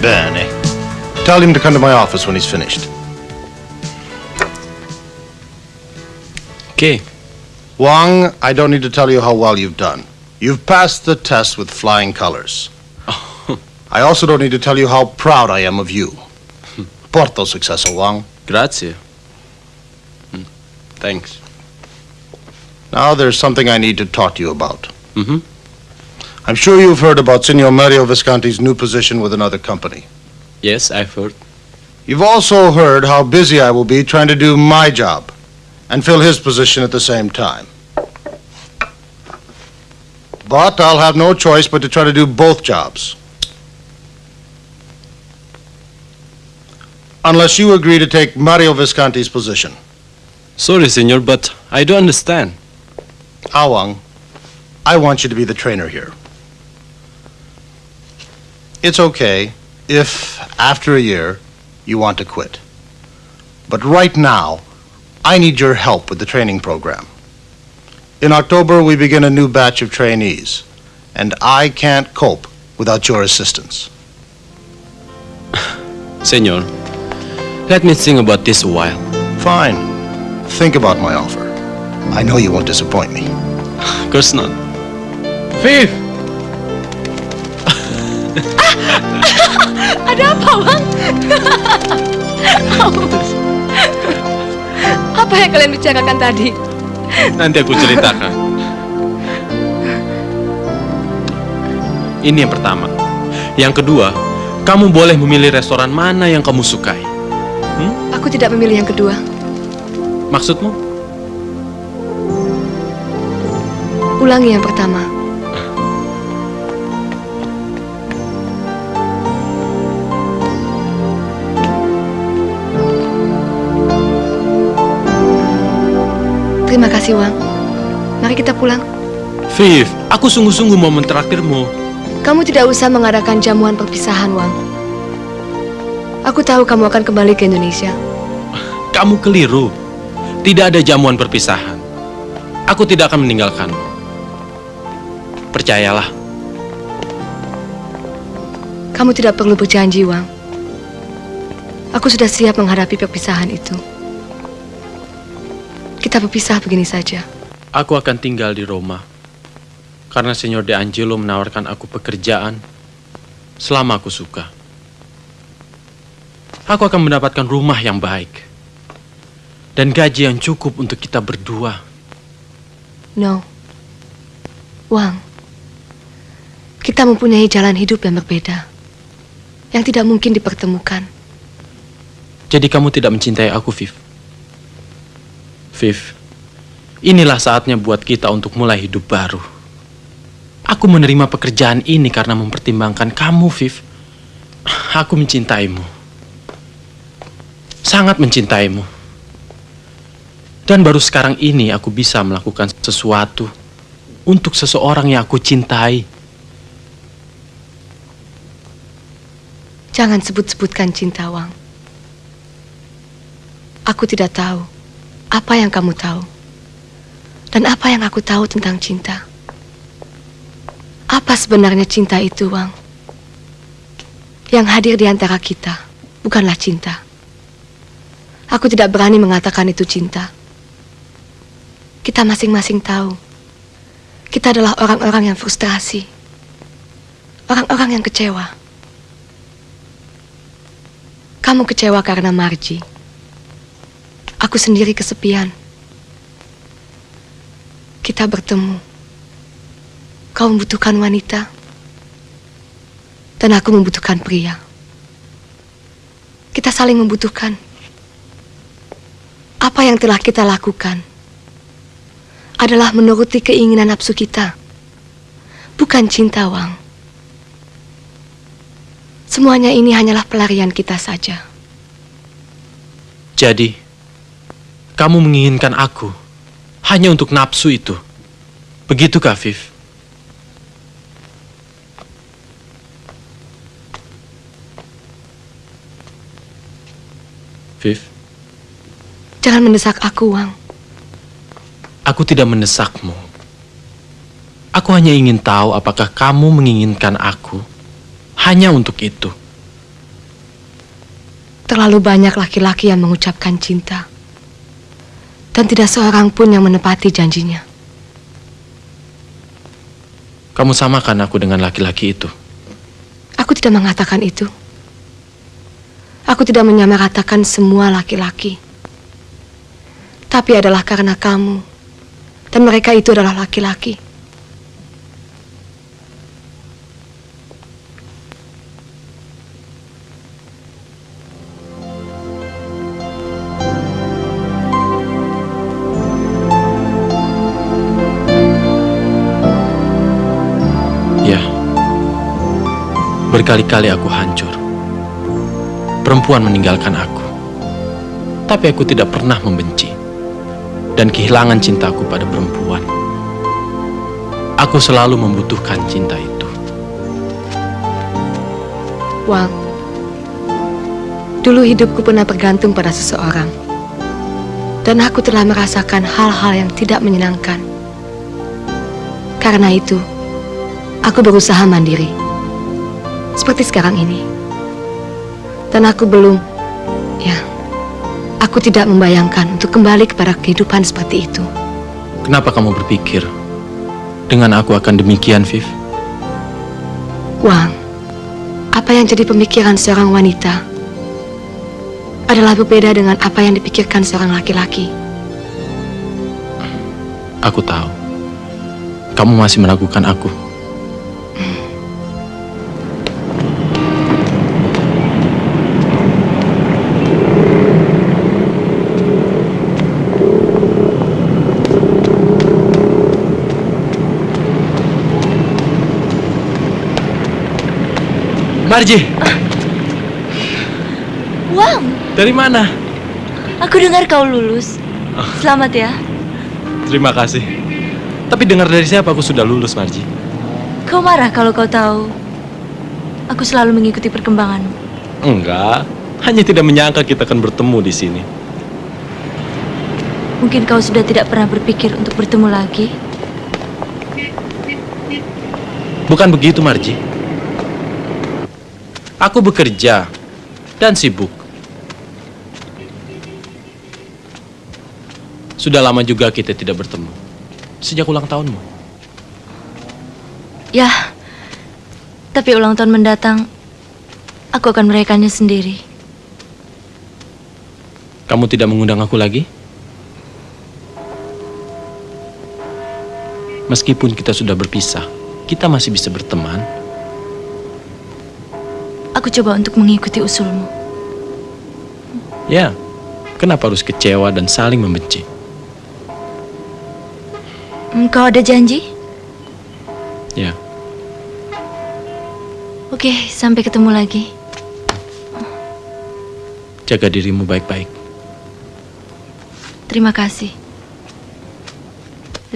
Bene. Tell him to come to my office when he's finished. Okay. Wang, I don't need to tell you how well you've done. You've passed the test with flying colors. I also don't need to tell you how proud I am of you. Porto successo, Wang. Grazie. Thanks. Now there's something I need to talk to you about. Mm-hmm. I'm sure you've heard about Signor Mario Visconti's new position with another company. Yes, I've heard. You've also heard how busy I will be trying to do my job and fill his position at the same time. But I'll have no choice but to try to do both jobs. Unless you agree to take Mario Visconti's position. Sorry, senor, but I don't understand. Awang, I want you to be the trainer here. It's okay if, after a year, you want to quit. But right now, I need your help with the training program. In October, we begin a new batch of trainees, and I can't cope without your assistance. Senor, let me think about this a while. Fine. Think about my offer. I know you won't disappoint me. Of course not. Viv! Ada apa, Wang? Apa yang kalian bicarakan tadi? Nanti aku ceritakan. Ini yang pertama. Yang kedua, kamu boleh memilih restoran mana yang kamu sukai. Aku tidak memilih yang kedua. Maksudmu? Ulangi yang pertama. Terima kasih, Wang. Mari kita pulang. Viv, aku sungguh-sungguh mau mentraktirmu. Kamu tidak usah mengadakan jamuan perpisahan, Wang. Aku tahu kamu akan kembali ke Indonesia. Kamu keliru. Tidak ada jamuan perpisahan. Aku tidak akan meninggalkanmu. Percayalah. Kamu tidak perlu berjanji, Wang. Aku sudah siap menghadapi perpisahan itu. Kita berpisah begini saja. Aku akan tinggal di Roma. Karena Signor De Angelo menawarkan aku pekerjaan selama aku suka. Aku akan mendapatkan rumah yang baik. Dan gaji yang cukup untuk kita berdua. No. Wang. Kita mempunyai jalan hidup yang berbeda. Yang tidak mungkin dipertemukan. Jadi kamu tidak mencintai aku, Viv? Viv, inilah saatnya buat kita untuk mulai hidup baru. Aku menerima pekerjaan ini karena mempertimbangkan kamu, Viv. Aku mencintaimu. Sangat mencintaimu. Dan baru sekarang ini aku bisa melakukan sesuatu untuk seseorang yang aku cintai. Jangan sebut-sebutkan cinta, Wang. Aku tidak tahu apa yang kamu tahu dan apa yang aku tahu tentang cinta. Apa sebenarnya cinta itu, Wang? Yang hadir di antara kita bukanlah cinta. Aku tidak berani mengatakan itu cinta. Kita masing-masing tahu. Kita adalah orang-orang yang frustrasi. Orang-orang yang kecewa. Kamu kecewa karena Marji. Aku sendiri kesepian. Kita bertemu. Kau membutuhkan wanita. Dan aku membutuhkan pria. Kita saling membutuhkan. Apa yang telah kita lakukan adalah menuruti keinginan nafsu kita. Bukan cinta, Wang. Semuanya ini hanyalah pelarian kita saja. Jadi, kamu menginginkan aku hanya untuk nafsu itu. Begitukah, Viv? Viv? Jangan mendesak aku, Wang. Aku tidak mendesakmu. Aku hanya ingin tahu apakah kamu menginginkan aku hanya untuk itu. Terlalu banyak laki-laki yang mengucapkan cinta, dan tidak seorang pun yang menepati janjinya. Kamu samakan aku dengan laki-laki itu. Aku tidak mengatakan itu. Aku tidak menyamaratakan semua laki-laki. Tapi adalah karena kamu, dan mereka itu adalah laki-laki. Berkali-kali aku hancur. Perempuan meninggalkan aku. Tapi aku tidak pernah membenci dan kehilangan cintaku pada perempuan. Aku selalu membutuhkan cinta itu. Wang, dulu hidupku pernah bergantung pada seseorang. Dan aku telah merasakan hal-hal yang tidak menyenangkan. Karena itu, aku berusaha mandiri. Seperti sekarang ini. Dan aku aku tidak membayangkan untuk kembali kepada kehidupan seperti itu. Kenapa kamu berpikir dengan aku akan demikian, Viv? Wang, apa yang jadi pemikiran seorang wanita adalah berbeda dengan apa yang dipikirkan seorang laki-laki. Aku tahu. Kamu masih meragukan aku. Marji. Wow. Dari mana? Aku dengar kau lulus. Selamat ya. Terima kasih. Tapi dengar dari siapa aku sudah lulus, Marji? Kau marah kalau kau tahu aku selalu mengikuti perkembanganmu. Enggak. Hanya tidak menyangka kita akan bertemu di sini. Mungkin kau sudah tidak pernah berpikir untuk bertemu lagi. Bukan begitu, Marji. Aku bekerja dan sibuk. Sudah lama juga kita tidak bertemu. Sejak ulang tahunmu. Ya, tapi ulang tahun mendatang, aku akan merayakannya sendiri. Kamu tidak mengundang aku lagi? Meskipun kita sudah berpisah, kita masih bisa berteman. Aku coba untuk mengikuti usulmu. Ya, kenapa harus kecewa dan saling membenci? Kau ada janji? Ya. Oke, sampai ketemu lagi. Jaga dirimu baik-baik. Terima kasih.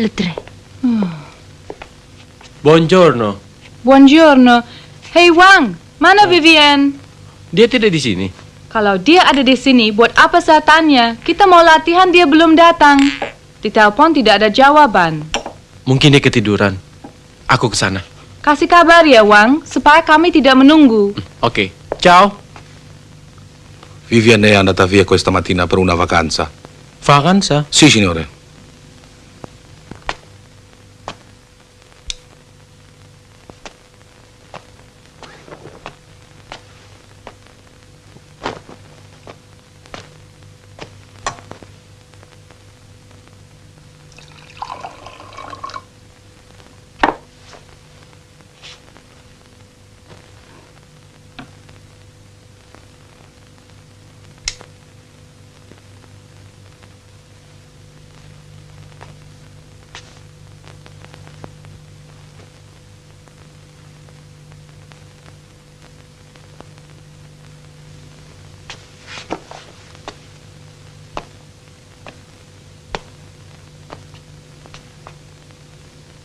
Letre. Buongiorno. Buongiorno. Hey Wang, mana Vivian? Dia tidak di sini. Kalau dia ada di sini, buat apa saya tanya? Kita mau latihan, dia belum datang. Di telepon tidak ada jawaban. Mungkin dia ketiduran. Aku ke sana. Kasih kabar ya, Wang, supaya kami tidak menunggu. Oke. Ciao. Vivian è andata via questa mattina per una vacanza. Vacanza? Sì, signore.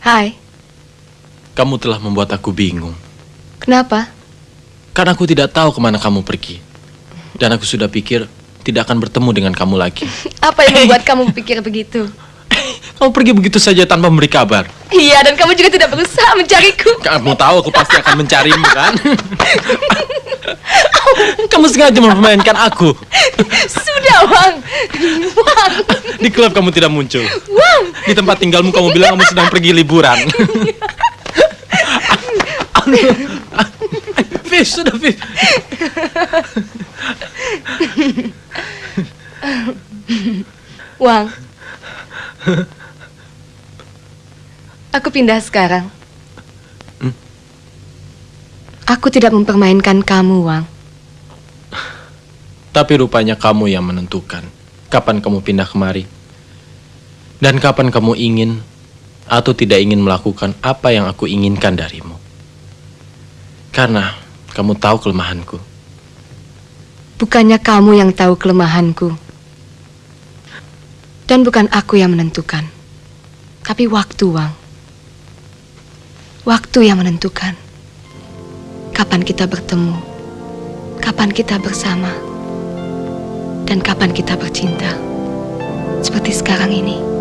Hai. Kamu telah membuat aku bingung. Kenapa? Karena aku tidak tahu kemana kamu pergi. Dan aku sudah pikir tidak akan bertemu dengan kamu lagi. Apa yang membuat kamu pikir begitu? Kamu pergi begitu saja tanpa memberi kabar. Iya, dan kamu juga tidak berusaha mencariku. Kamu tahu aku pasti akan mencarimu, kan? Kamu sengaja mempermainkan aku. Sudah, Wang. Wang. Di klub kamu tidak muncul. Wang. Di tempat tinggalmu kamu bilang kamu sedang pergi liburan. Fish, sudah Fish. Wang. Aku pindah sekarang. Aku tidak mempermainkan kamu, Wang. Tapi rupanya kamu yang menentukan kapan kamu pindah kemari. Dan kapan kamu ingin atau tidak ingin melakukan apa yang aku inginkan darimu. Karena kamu tahu kelemahanku. Bukannya kamu yang tahu kelemahanku. Dan bukan aku yang menentukan. Tapi waktu, Wang. Waktu yang menentukan. Kapan kita bertemu, kapan kita bersama, dan kapan kita bercinta. Seperti sekarang ini.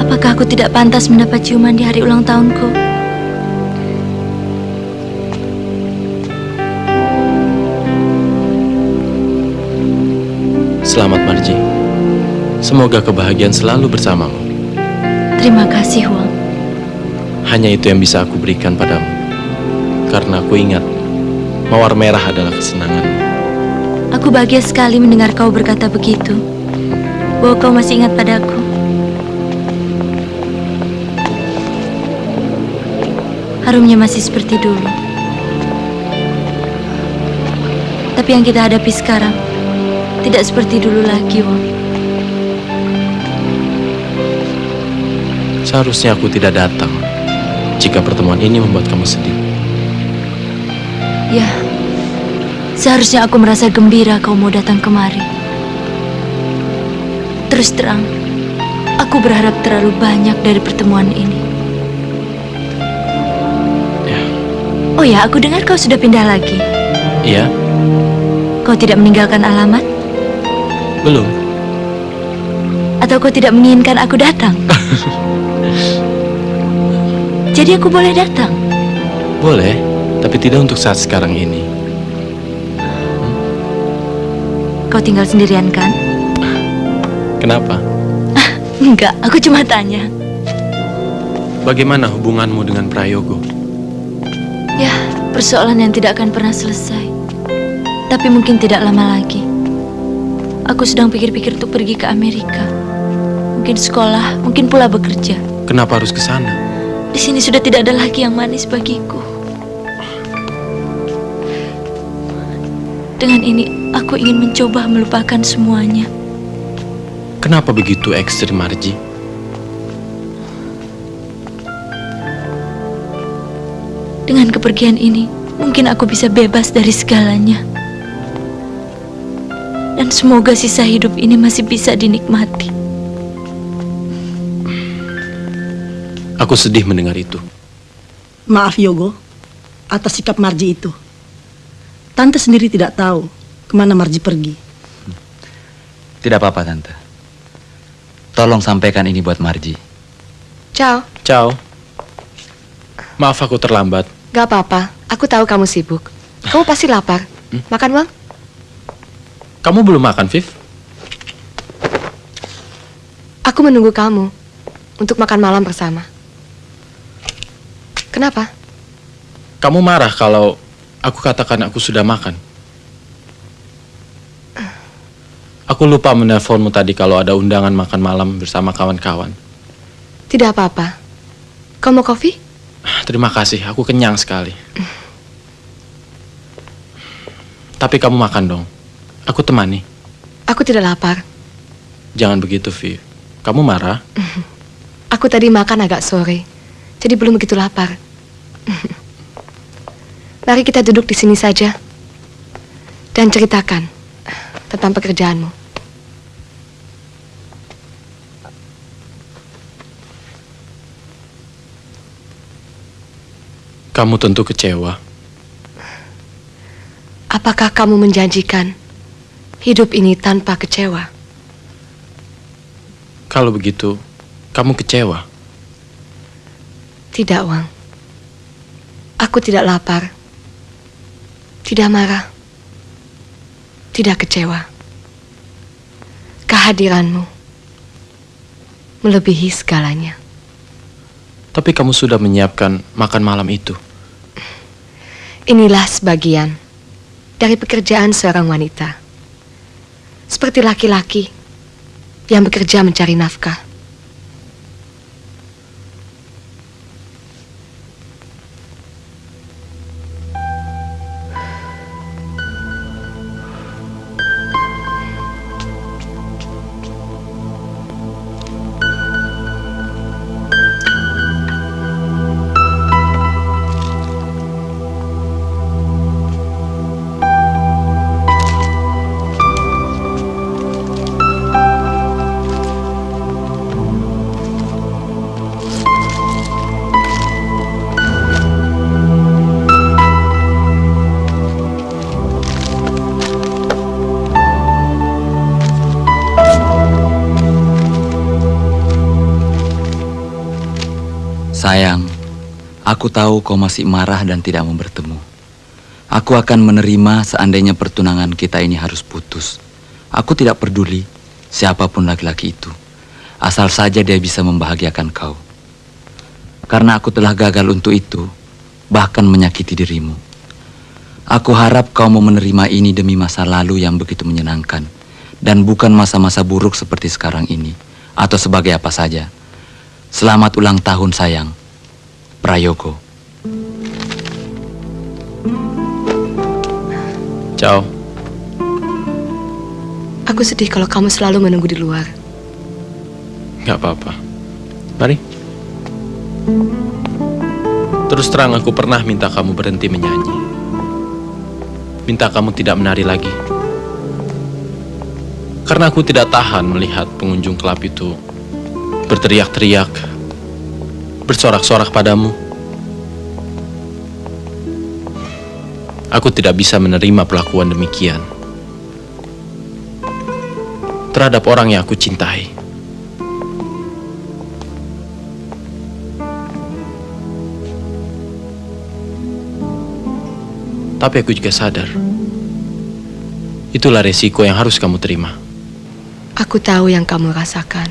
Apakah aku tidak pantas mendapat ciuman di hari ulang tahunku? Selamat, Marji. Semoga kebahagiaan selalu bersamamu. Terima kasih, Wang. Hanya itu yang bisa aku berikan padamu. Karena aku ingat, mawar merah adalah kesenanganmu. Aku bahagia sekali mendengar kau berkata begitu. Bahwa kau masih ingat padaku. Harumnya masih seperti dulu. Tapi yang kita hadapi sekarang tidak seperti dulu lagi, Wang. Seharusnya aku tidak datang jika pertemuan ini membuat kamu sedih. Ya, seharusnya aku merasa gembira kau mau datang kemari. Terus terang, aku berharap terlalu banyak dari pertemuan ini. Oh ya, aku dengar kau sudah pindah lagi. Iya. Kau tidak meninggalkan alamat? Belum. Atau kau tidak menginginkan aku datang? Jadi aku boleh datang? Boleh, tapi tidak untuk saat sekarang ini. Kau tinggal sendirian kan? Kenapa? Enggak, aku cuma tanya. Bagaimana hubunganmu dengan Prayogo? Ya, persoalan yang tidak akan pernah selesai. Tapi mungkin tidak lama lagi. Aku sedang pikir-pikir untuk pergi ke Amerika. Mungkin sekolah, mungkin pula bekerja. Kenapa harus ke sana? Di sini sudah tidak ada lagi yang manis bagiku. Dengan ini, aku ingin mencoba melupakan semuanya. Kenapa begitu ekstrim, Marji? Dengan kepergian ini, mungkin aku bisa bebas dari segalanya. Dan semoga sisa hidup ini masih bisa dinikmati. Aku sedih mendengar itu. Maaf, Yogo, atas sikap Marji itu. Tante sendiri tidak tahu kemana Marji pergi. Tidak apa-apa, Tante. Tolong sampaikan ini buat Marji. Ciao. Ciao. Maaf aku terlambat. Gak apa-apa, aku tahu kamu sibuk. Kamu pasti lapar. Makan, Wang? Kamu belum makan, Viv? Aku menunggu kamu untuk makan malam bersama. Kenapa? Kamu marah kalau aku katakan aku sudah makan. Aku lupa menelponmu tadi kalau ada undangan makan malam bersama kawan-kawan. Tidak apa-apa. Kau mau kopi? Terima kasih, aku kenyang sekali. Tapi kamu makan dong. Aku temani. Aku tidak lapar. Jangan begitu, Viv. Kamu marah? Aku tadi makan agak sore, jadi belum begitu lapar. Mari kita duduk di sini saja dan ceritakan tentang pekerjaanmu. Kamu tentu kecewa. Apakah kamu menjanjikan hidup ini tanpa kecewa? Kalau begitu, kamu kecewa. Tidak, Wang. Aku tidak lapar, tidak marah, tidak kecewa. Kehadiranmu melebihi segalanya. Tapi kamu sudah menyiapkan makan malam itu. Inilah sebagian dari pekerjaan seorang wanita. Seperti laki-laki yang bekerja mencari nafkah. Sayang, aku tahu kau masih marah dan tidak mau bertemu. Aku akan menerima seandainya pertunangan kita ini harus putus. Aku tidak peduli siapapun laki-laki itu, asal saja dia bisa membahagiakan kau. Karena aku telah gagal untuk itu, bahkan menyakiti dirimu. Aku harap kau mau menerima ini demi masa lalu yang begitu menyenangkan, dan bukan masa-masa buruk seperti sekarang ini, atau sebagai apa saja. Selamat ulang tahun sayang, Prayogo. Ciao. Aku sedih kalau kamu selalu menunggu di luar. Gak apa-apa. Mari. Terus terang aku pernah minta kamu berhenti menyanyi. Minta kamu tidak menari lagi. Karena aku tidak tahan melihat pengunjung klub itu berteriak-teriak, bersorak-sorak padamu. Aku tidak bisa menerima perlakuan demikian terhadap orang yang aku cintai. Tapi aku juga sadar, itulah resiko yang harus kamu terima. Aku tahu yang kamu rasakan.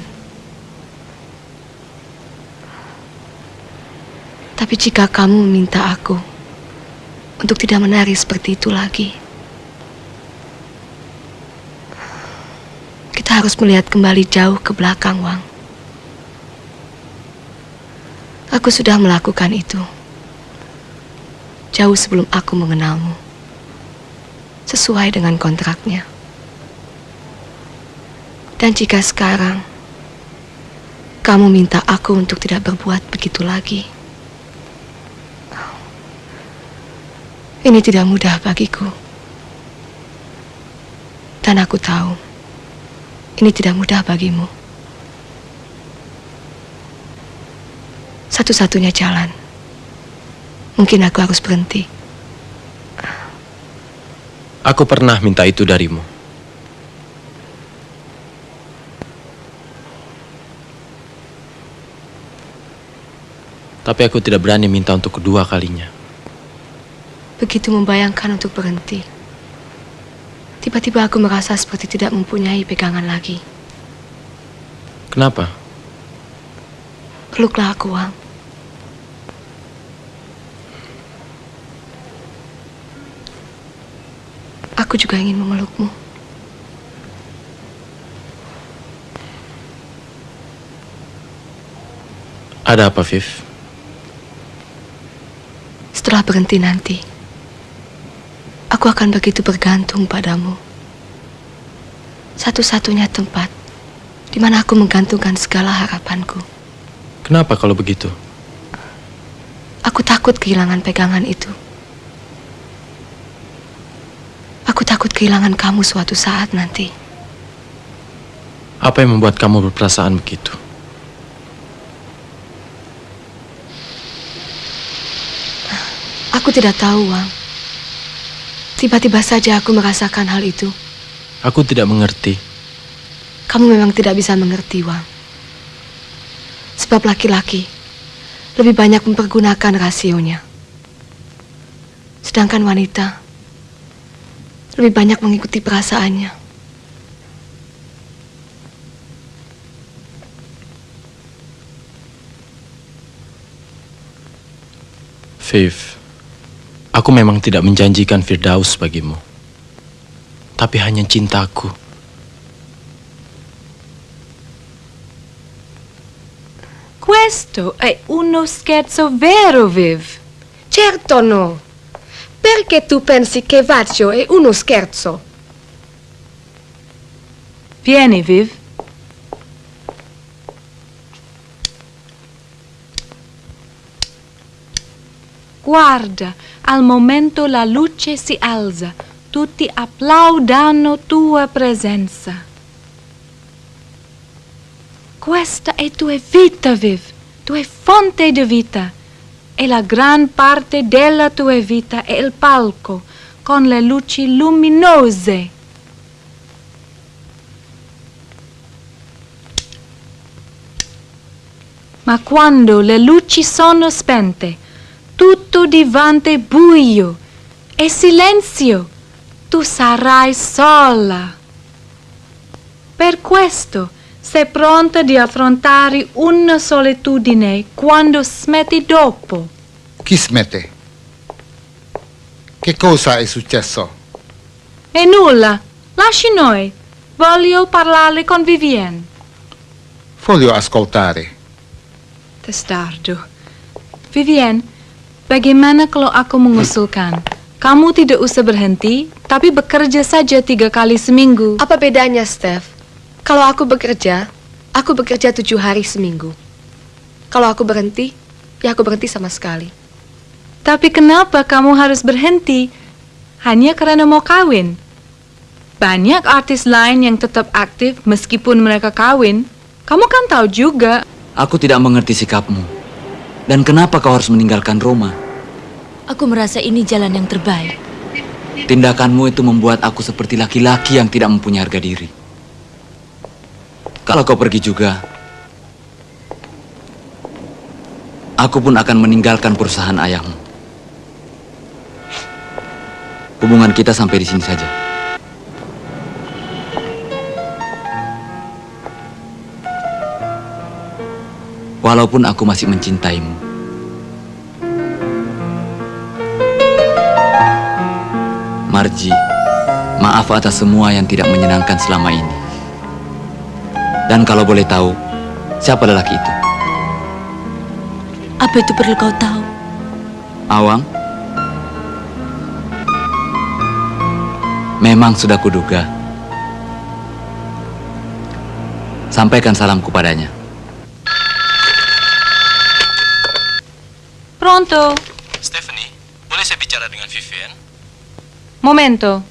Tapi jika kamu meminta aku untuk tidak menari seperti itu lagi, kita harus melihat kembali jauh ke belakang, Wang. Aku sudah melakukan itu jauh sebelum aku mengenalmu, sesuai dengan kontraknya. Dan jika sekarang kamu minta aku untuk tidak berbuat begitu lagi, ini tidak mudah bagiku. Dan aku tahu ini tidak mudah bagimu. Satu-satunya jalan, mungkin aku harus berhenti. Aku pernah minta itu darimu. Tapi aku tidak berani minta untuk kedua kalinya. Begitu membayangkan untuk berhenti. Tiba-tiba aku merasa seperti tidak mempunyai pegangan lagi. Kenapa? Peluklah aku, Wang. Aku juga ingin memelukmu. Ada apa, Viv? Setelah berhenti nanti, aku akan begitu bergantung padamu. Satu-satunya tempat di mana aku menggantungkan segala harapanku. Kenapa kalau begitu? Aku takut kehilangan pegangan itu. Aku takut kehilangan kamu suatu saat nanti. Apa yang membuat kamu berperasaan begitu? Aku tidak tahu, Wang. Tiba-tiba saja aku merasakan hal itu. Aku tidak mengerti. Kamu memang tidak bisa mengerti, Wang. Sebab laki-laki lebih banyak mempergunakan rasionya. Sedangkan wanita lebih banyak mengikuti perasaannya. Viv, aku memang tidak menjanjikan Firdaus bagimu. Tapi hanya cintaku. Questo è uno scherzo vero, Viv. Certo no. Perché tu pensi che Vaccio è uno scherzo? Vieni, Viv. Guarda, al momento la luce si alza. Tutti applaudano tua presenza. Questa è tua vita, Viv. Tua fonte di vita. E la gran parte della tua vita è il palco, con le luci luminose. Ma quando le luci sono spente, tutto diventa buio e silenzio. Tu sarai sola. Per questo sei pronta di affrontare una solitudine quando smetti dopo. Chi smette? Che cosa è successo? E nulla, lasci noi. Voglio parlare con Vivienne. Voglio ascoltare. Testardo. Vivienne, bagaimana kalau aku mengusulkan? Kamu tidak usah berhenti, tapi bekerja saja 3 kali seminggu. Apa bedanya, Steph? Kalau aku bekerja 7 hari seminggu. Kalau aku berhenti, ya aku berhenti sama sekali. Tapi kenapa kamu harus berhenti? Hanya karena mau kawin? Banyak artis lain yang tetap aktif meskipun mereka kawin. Kamu kan tahu juga. Aku tidak mengerti sikapmu. Dan kenapa kau harus meninggalkan Roma? Aku merasa ini jalan yang terbaik. Tindakanmu itu membuat aku seperti laki-laki yang tidak mempunyai harga diri. Kalau kau pergi juga, aku pun akan meninggalkan perusahaan ayahmu. Hubungan kita sampai di sini saja. Walaupun aku masih mencintaimu. Marji, maaf atas semua yang tidak menyenangkan selama ini. Dan kalau boleh tahu, siapa lelaki itu? Apa itu perlu kau tahu? Awang? Memang sudah kuduga. Sampaikan salamku padanya. Pronto? Stephanie, boleh saya bicara dengan Vivienne? Momento.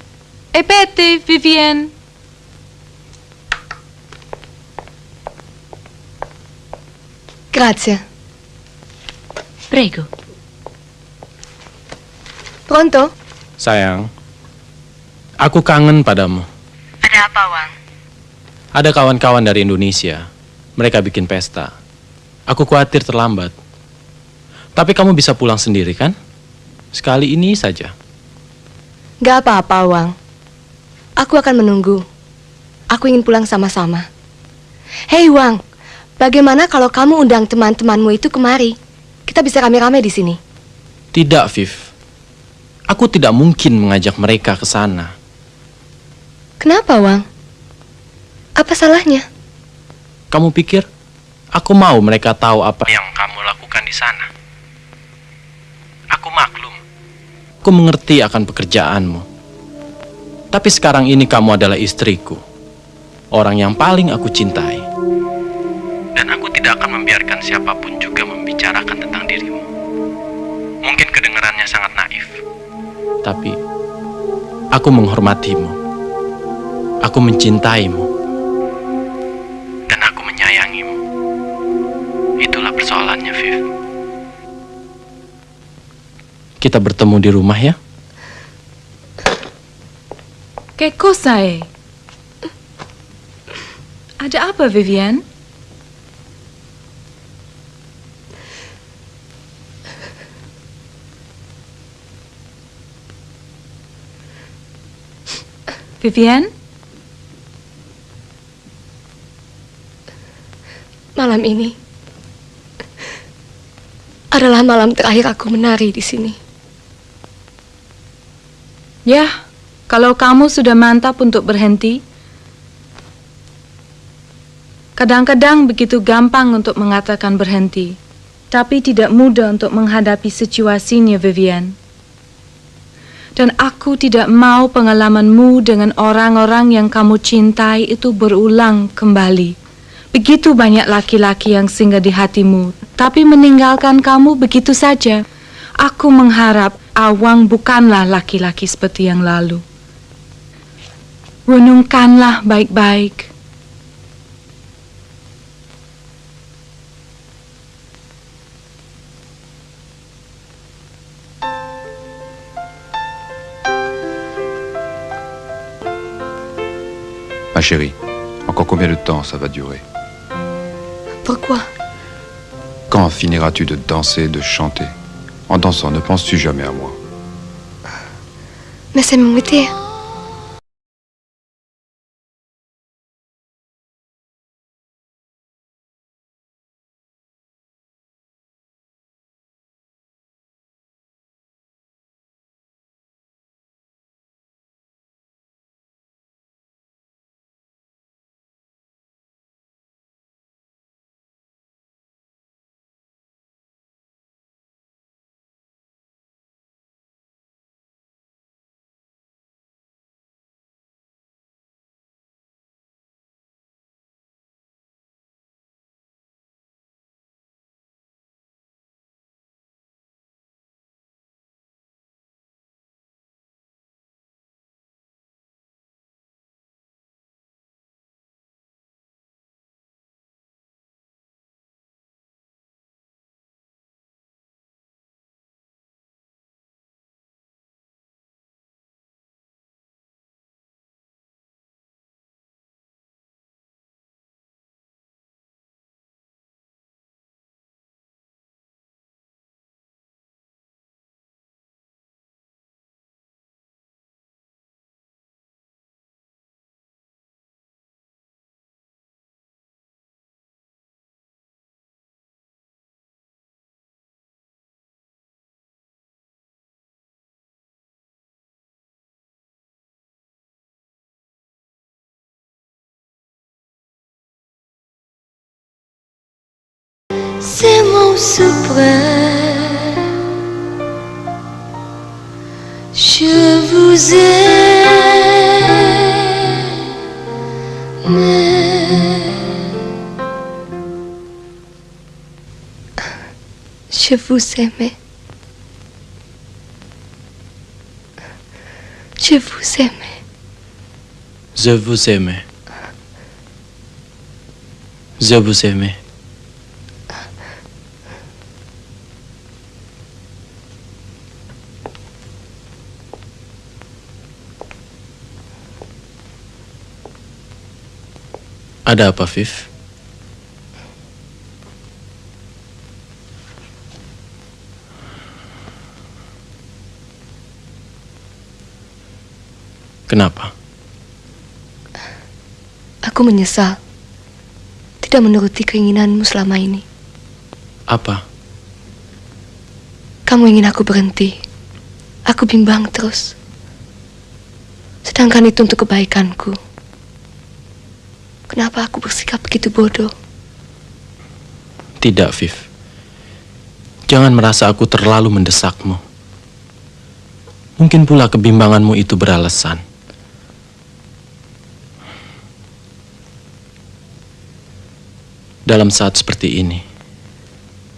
Epete, Vivienne. Grazie. Prego. Pronto? Sayang, aku kangen padamu. Ada apa, Wang? Ada kawan-kawan dari Indonesia. Mereka bikin pesta. Aku khawatir terlambat. Tapi kamu bisa pulang sendiri kan? Sekali ini saja. Gak apa-apa, Wang. Aku akan menunggu. Aku ingin pulang sama-sama. Hei, Wang. Bagaimana kalau kamu undang teman-temanmu itu kemari? Kita bisa rame-rame di sini. Tidak, Viv. Aku tidak mungkin mengajak mereka ke sana. Kenapa, Wang? Apa salahnya? Kamu pikir aku mau mereka tahu apa yang kamu lakukan di sana? Aku maklum. Aku mengerti akan pekerjaanmu. Tapi sekarang ini kamu adalah istriku. Orang yang paling aku cintai. Dan aku tidak akan membiarkan siapapun juga membicarakan tentang dirimu. Mungkin kedengarannya sangat naif. Tapi aku menghormatimu. Aku mencintaimu. Dan aku menyayangimu. Itulah persoalannya, Viv. Kita bertemu di rumah ya? Che cosa è? Ada apa, Vivian? Vivian? Malam ini adalah malam terakhir aku menari di sini. Ya, kalau kamu sudah mantap untuk berhenti, kadang-kadang begitu gampang untuk mengatakan berhenti, tapi tidak mudah untuk menghadapi situasinya, Vivian. Dan aku tidak mau pengalamanmu dengan orang-orang yang kamu cintai itu berulang kembali. Begitu banyak laki-laki yang singgah di hatimu, tapi meninggalkan kamu begitu saja. Aku mengharap Awang bukanlah laki-laki seperti yang lalu. Renungkanlah baik-baik. Ma chérie, encore combien de temps ça va durer? Pourquoi? Quand finiras-tu de danser, de chanter? En dansant, ne penses-tu jamais à moi? Mais c'est mon métier. C'est mon suprême. Je vous aime. Je vous aimais. Je vous aimais. Je vous aimais. Je vous aimais. Ada apa, Viv? Kenapa? Aku menyesal tidak menuruti keinginanmu selama ini. Apa? Kamu ingin aku berhenti. Aku bimbang terus. Sedangkan itu untuk kebaikanku. Kenapa aku bersikap begitu bodoh? Tidak, Viv. Jangan merasa aku terlalu mendesakmu. Mungkin pula kebimbanganmu itu beralasan. Dalam saat seperti ini,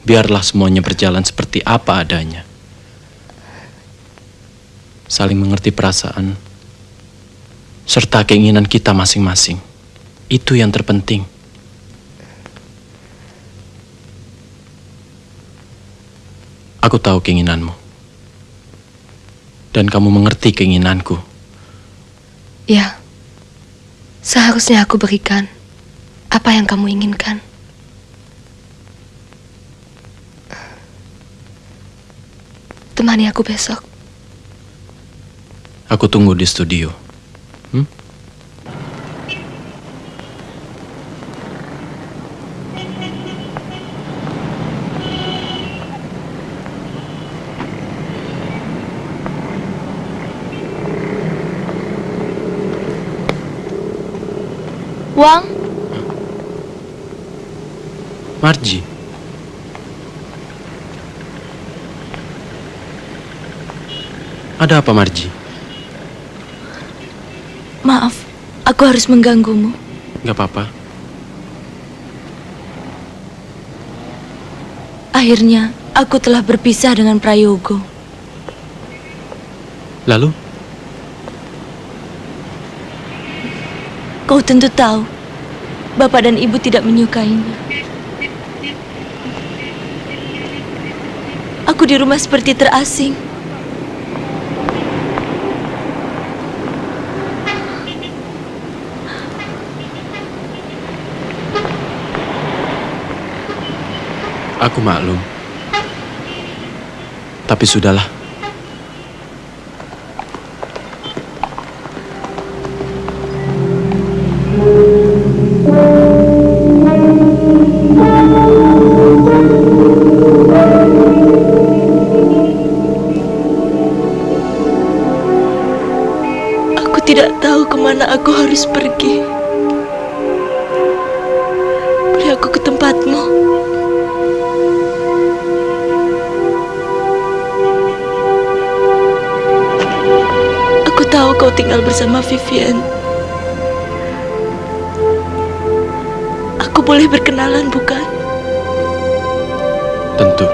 biarlah semuanya berjalan seperti apa adanya. Saling mengerti perasaan, serta keinginan kita masing-masing. Itu yang terpenting. Aku tahu keinginanmu. Dan kamu mengerti keinginanku. Ya, seharusnya aku berikan apa yang kamu inginkan. Temani aku besok. Aku tunggu di studio. Wang? Margie. Ada apa, Margie? Maaf, aku harus mengganggumu. Gak apa-apa. Akhirnya, aku telah berpisah dengan Prayogo. Lalu? Kau tentu tahu, Bapak dan Ibu tidak menyukainya. Aku di rumah seperti terasing. Aku maklum. Tapi sudahlah. Aku tidak tahu kemana aku harus pergi. Beri aku ke tempatmu. Aku tahu kau tinggal bersama Vivian. Aku boleh berkenalan, bukan? Tentu.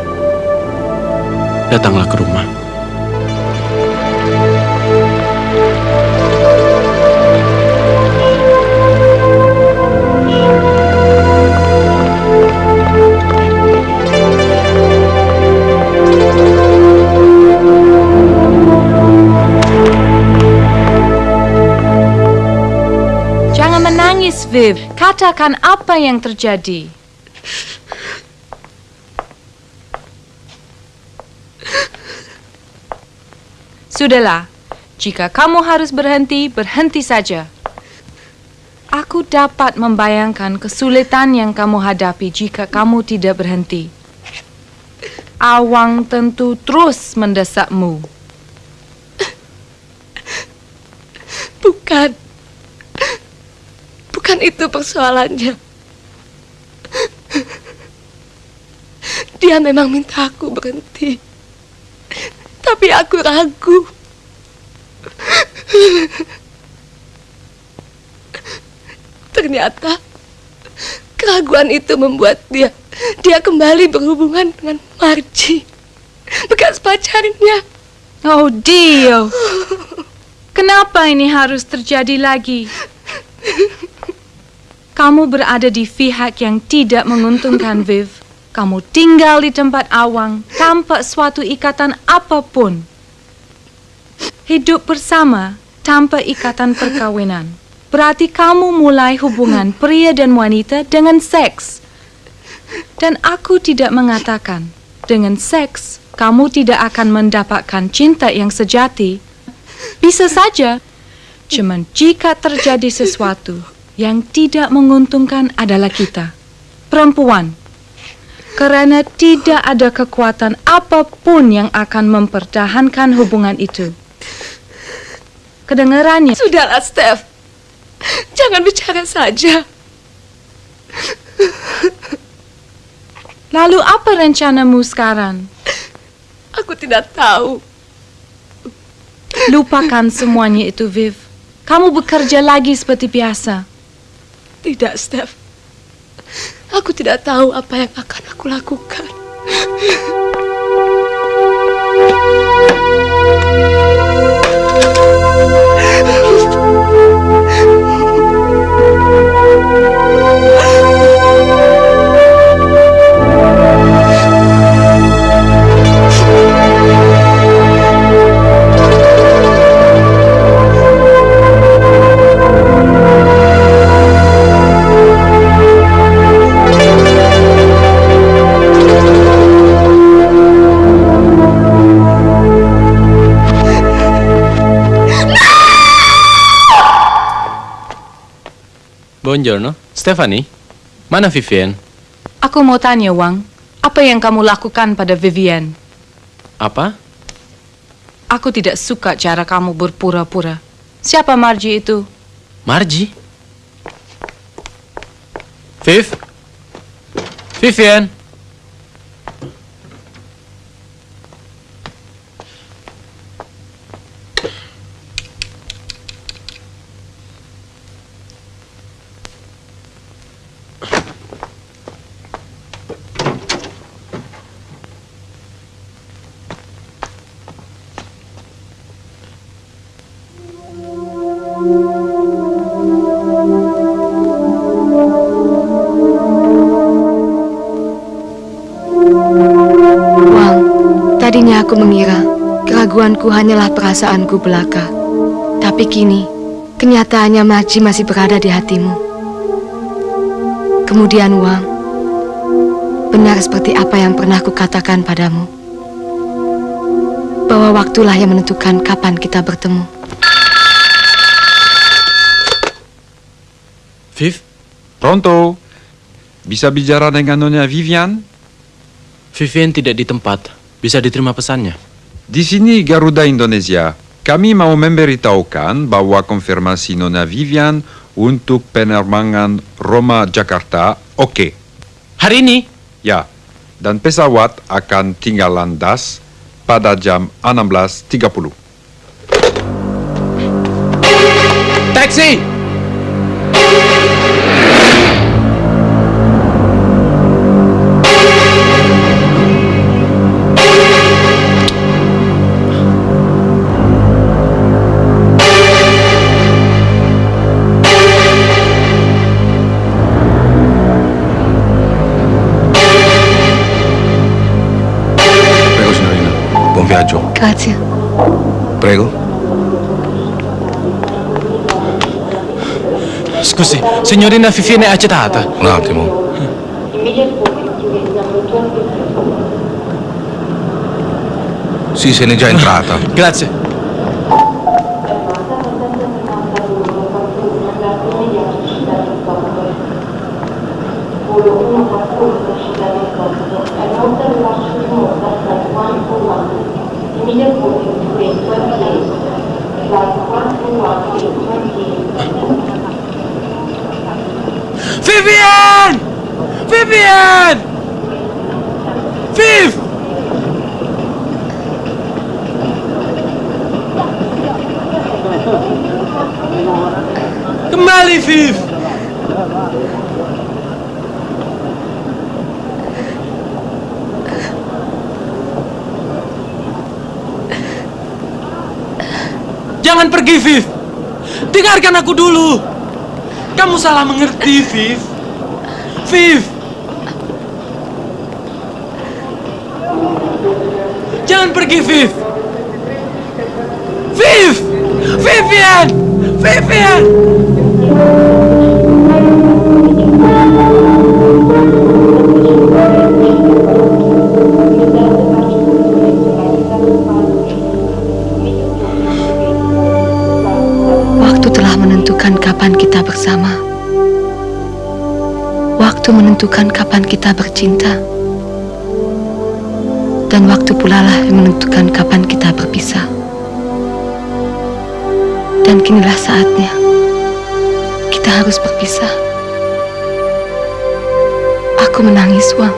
Datanglah ke rumah. Viv, katakan apa yang terjadi. Sudahlah, jika kamu harus berhenti, berhenti saja. Aku dapat membayangkan kesulitan yang kamu hadapi jika kamu tidak berhenti. Awang tentu terus mendesakmu. Bukan itu persoalannya. Dia memang minta aku berhenti. Tapi aku ragu. Ternyata keraguan itu membuat dia kembali berhubungan dengan Margie, bekas pacarnya. Oh Dio, kenapa ini harus terjadi lagi? Kamu berada di pihak yang tidak menguntungkan, Viv. Kamu tinggal di tempat Awang tanpa suatu ikatan apapun. Hidup bersama tanpa ikatan perkawinan. Berarti kamu mulai hubungan pria dan wanita dengan seks. Dan aku tidak mengatakan, dengan seks, kamu tidak akan mendapatkan cinta yang sejati. Bisa saja, Cuman jika terjadi sesuatu yang tidak menguntungkan adalah kita, perempuan. Karena tidak ada kekuatan apapun yang akan mempertahankan hubungan itu. Kedengarannya. Sudahlah, Steph. Jangan bicara saja. Lalu apa rencanamu sekarang? Aku tidak tahu. Lupakan semuanya itu, Viv. Kamu bekerja lagi seperti biasa. Tidak, Steph. Aku tidak tahu apa yang akan aku lakukan. Buongiorno, Stephanie. Mana Vivian? Aku mau tanya, Wang. Apa yang kamu lakukan pada Vivian? Apa? Aku tidak suka cara kamu berpura-pura. Siapa Margie itu? Margie? Viv? Vivian? Tadinya aku mengira keraguanku hanyalah perasaanku belaka. Tapi kini, kenyataannya Margie masih berada di hatimu. Kemudian Wang, benar seperti apa yang pernah kukatakan padamu, bahwa waktulah yang menentukan kapan kita bertemu. Viv? Pronto? Bisa bicara dengan Nyonya Vivian? Vivian tidak di tempat. Bisa diterima pesannya. Di sini Garuda Indonesia. Kami mau memberitahukan bahwa konfirmasi Nona Vivian untuk penerbangan Roma-Jakarta oke. Hari ini? Ya, dan pesawat akan tinggal landas pada jam 16.30. Taxi! Grazie. Prego. Scusi, signorina Vivian è accettata. Un attimo. Sì, se n'è già entrata. Grazie. Vivian! Vivian! Viv! Kembali, Viv! Jangan pergi, Viv! Dengarkan aku dulu! Kamu salah mengerti, Viv. Viv! Jangan pergi, Viv! Viv! Vivian! Vivian! Waktu kapan kita bersama. Waktu menentukan kapan kita bercinta. Dan waktu pula lah yang menentukan kapan kita berpisah. Dan kinilah saatnya kita harus berpisah. Aku menangis, Wang.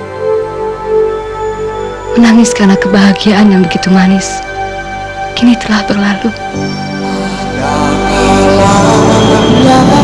Menangis karena kebahagiaan yang begitu manis kini telah berlalu. Yang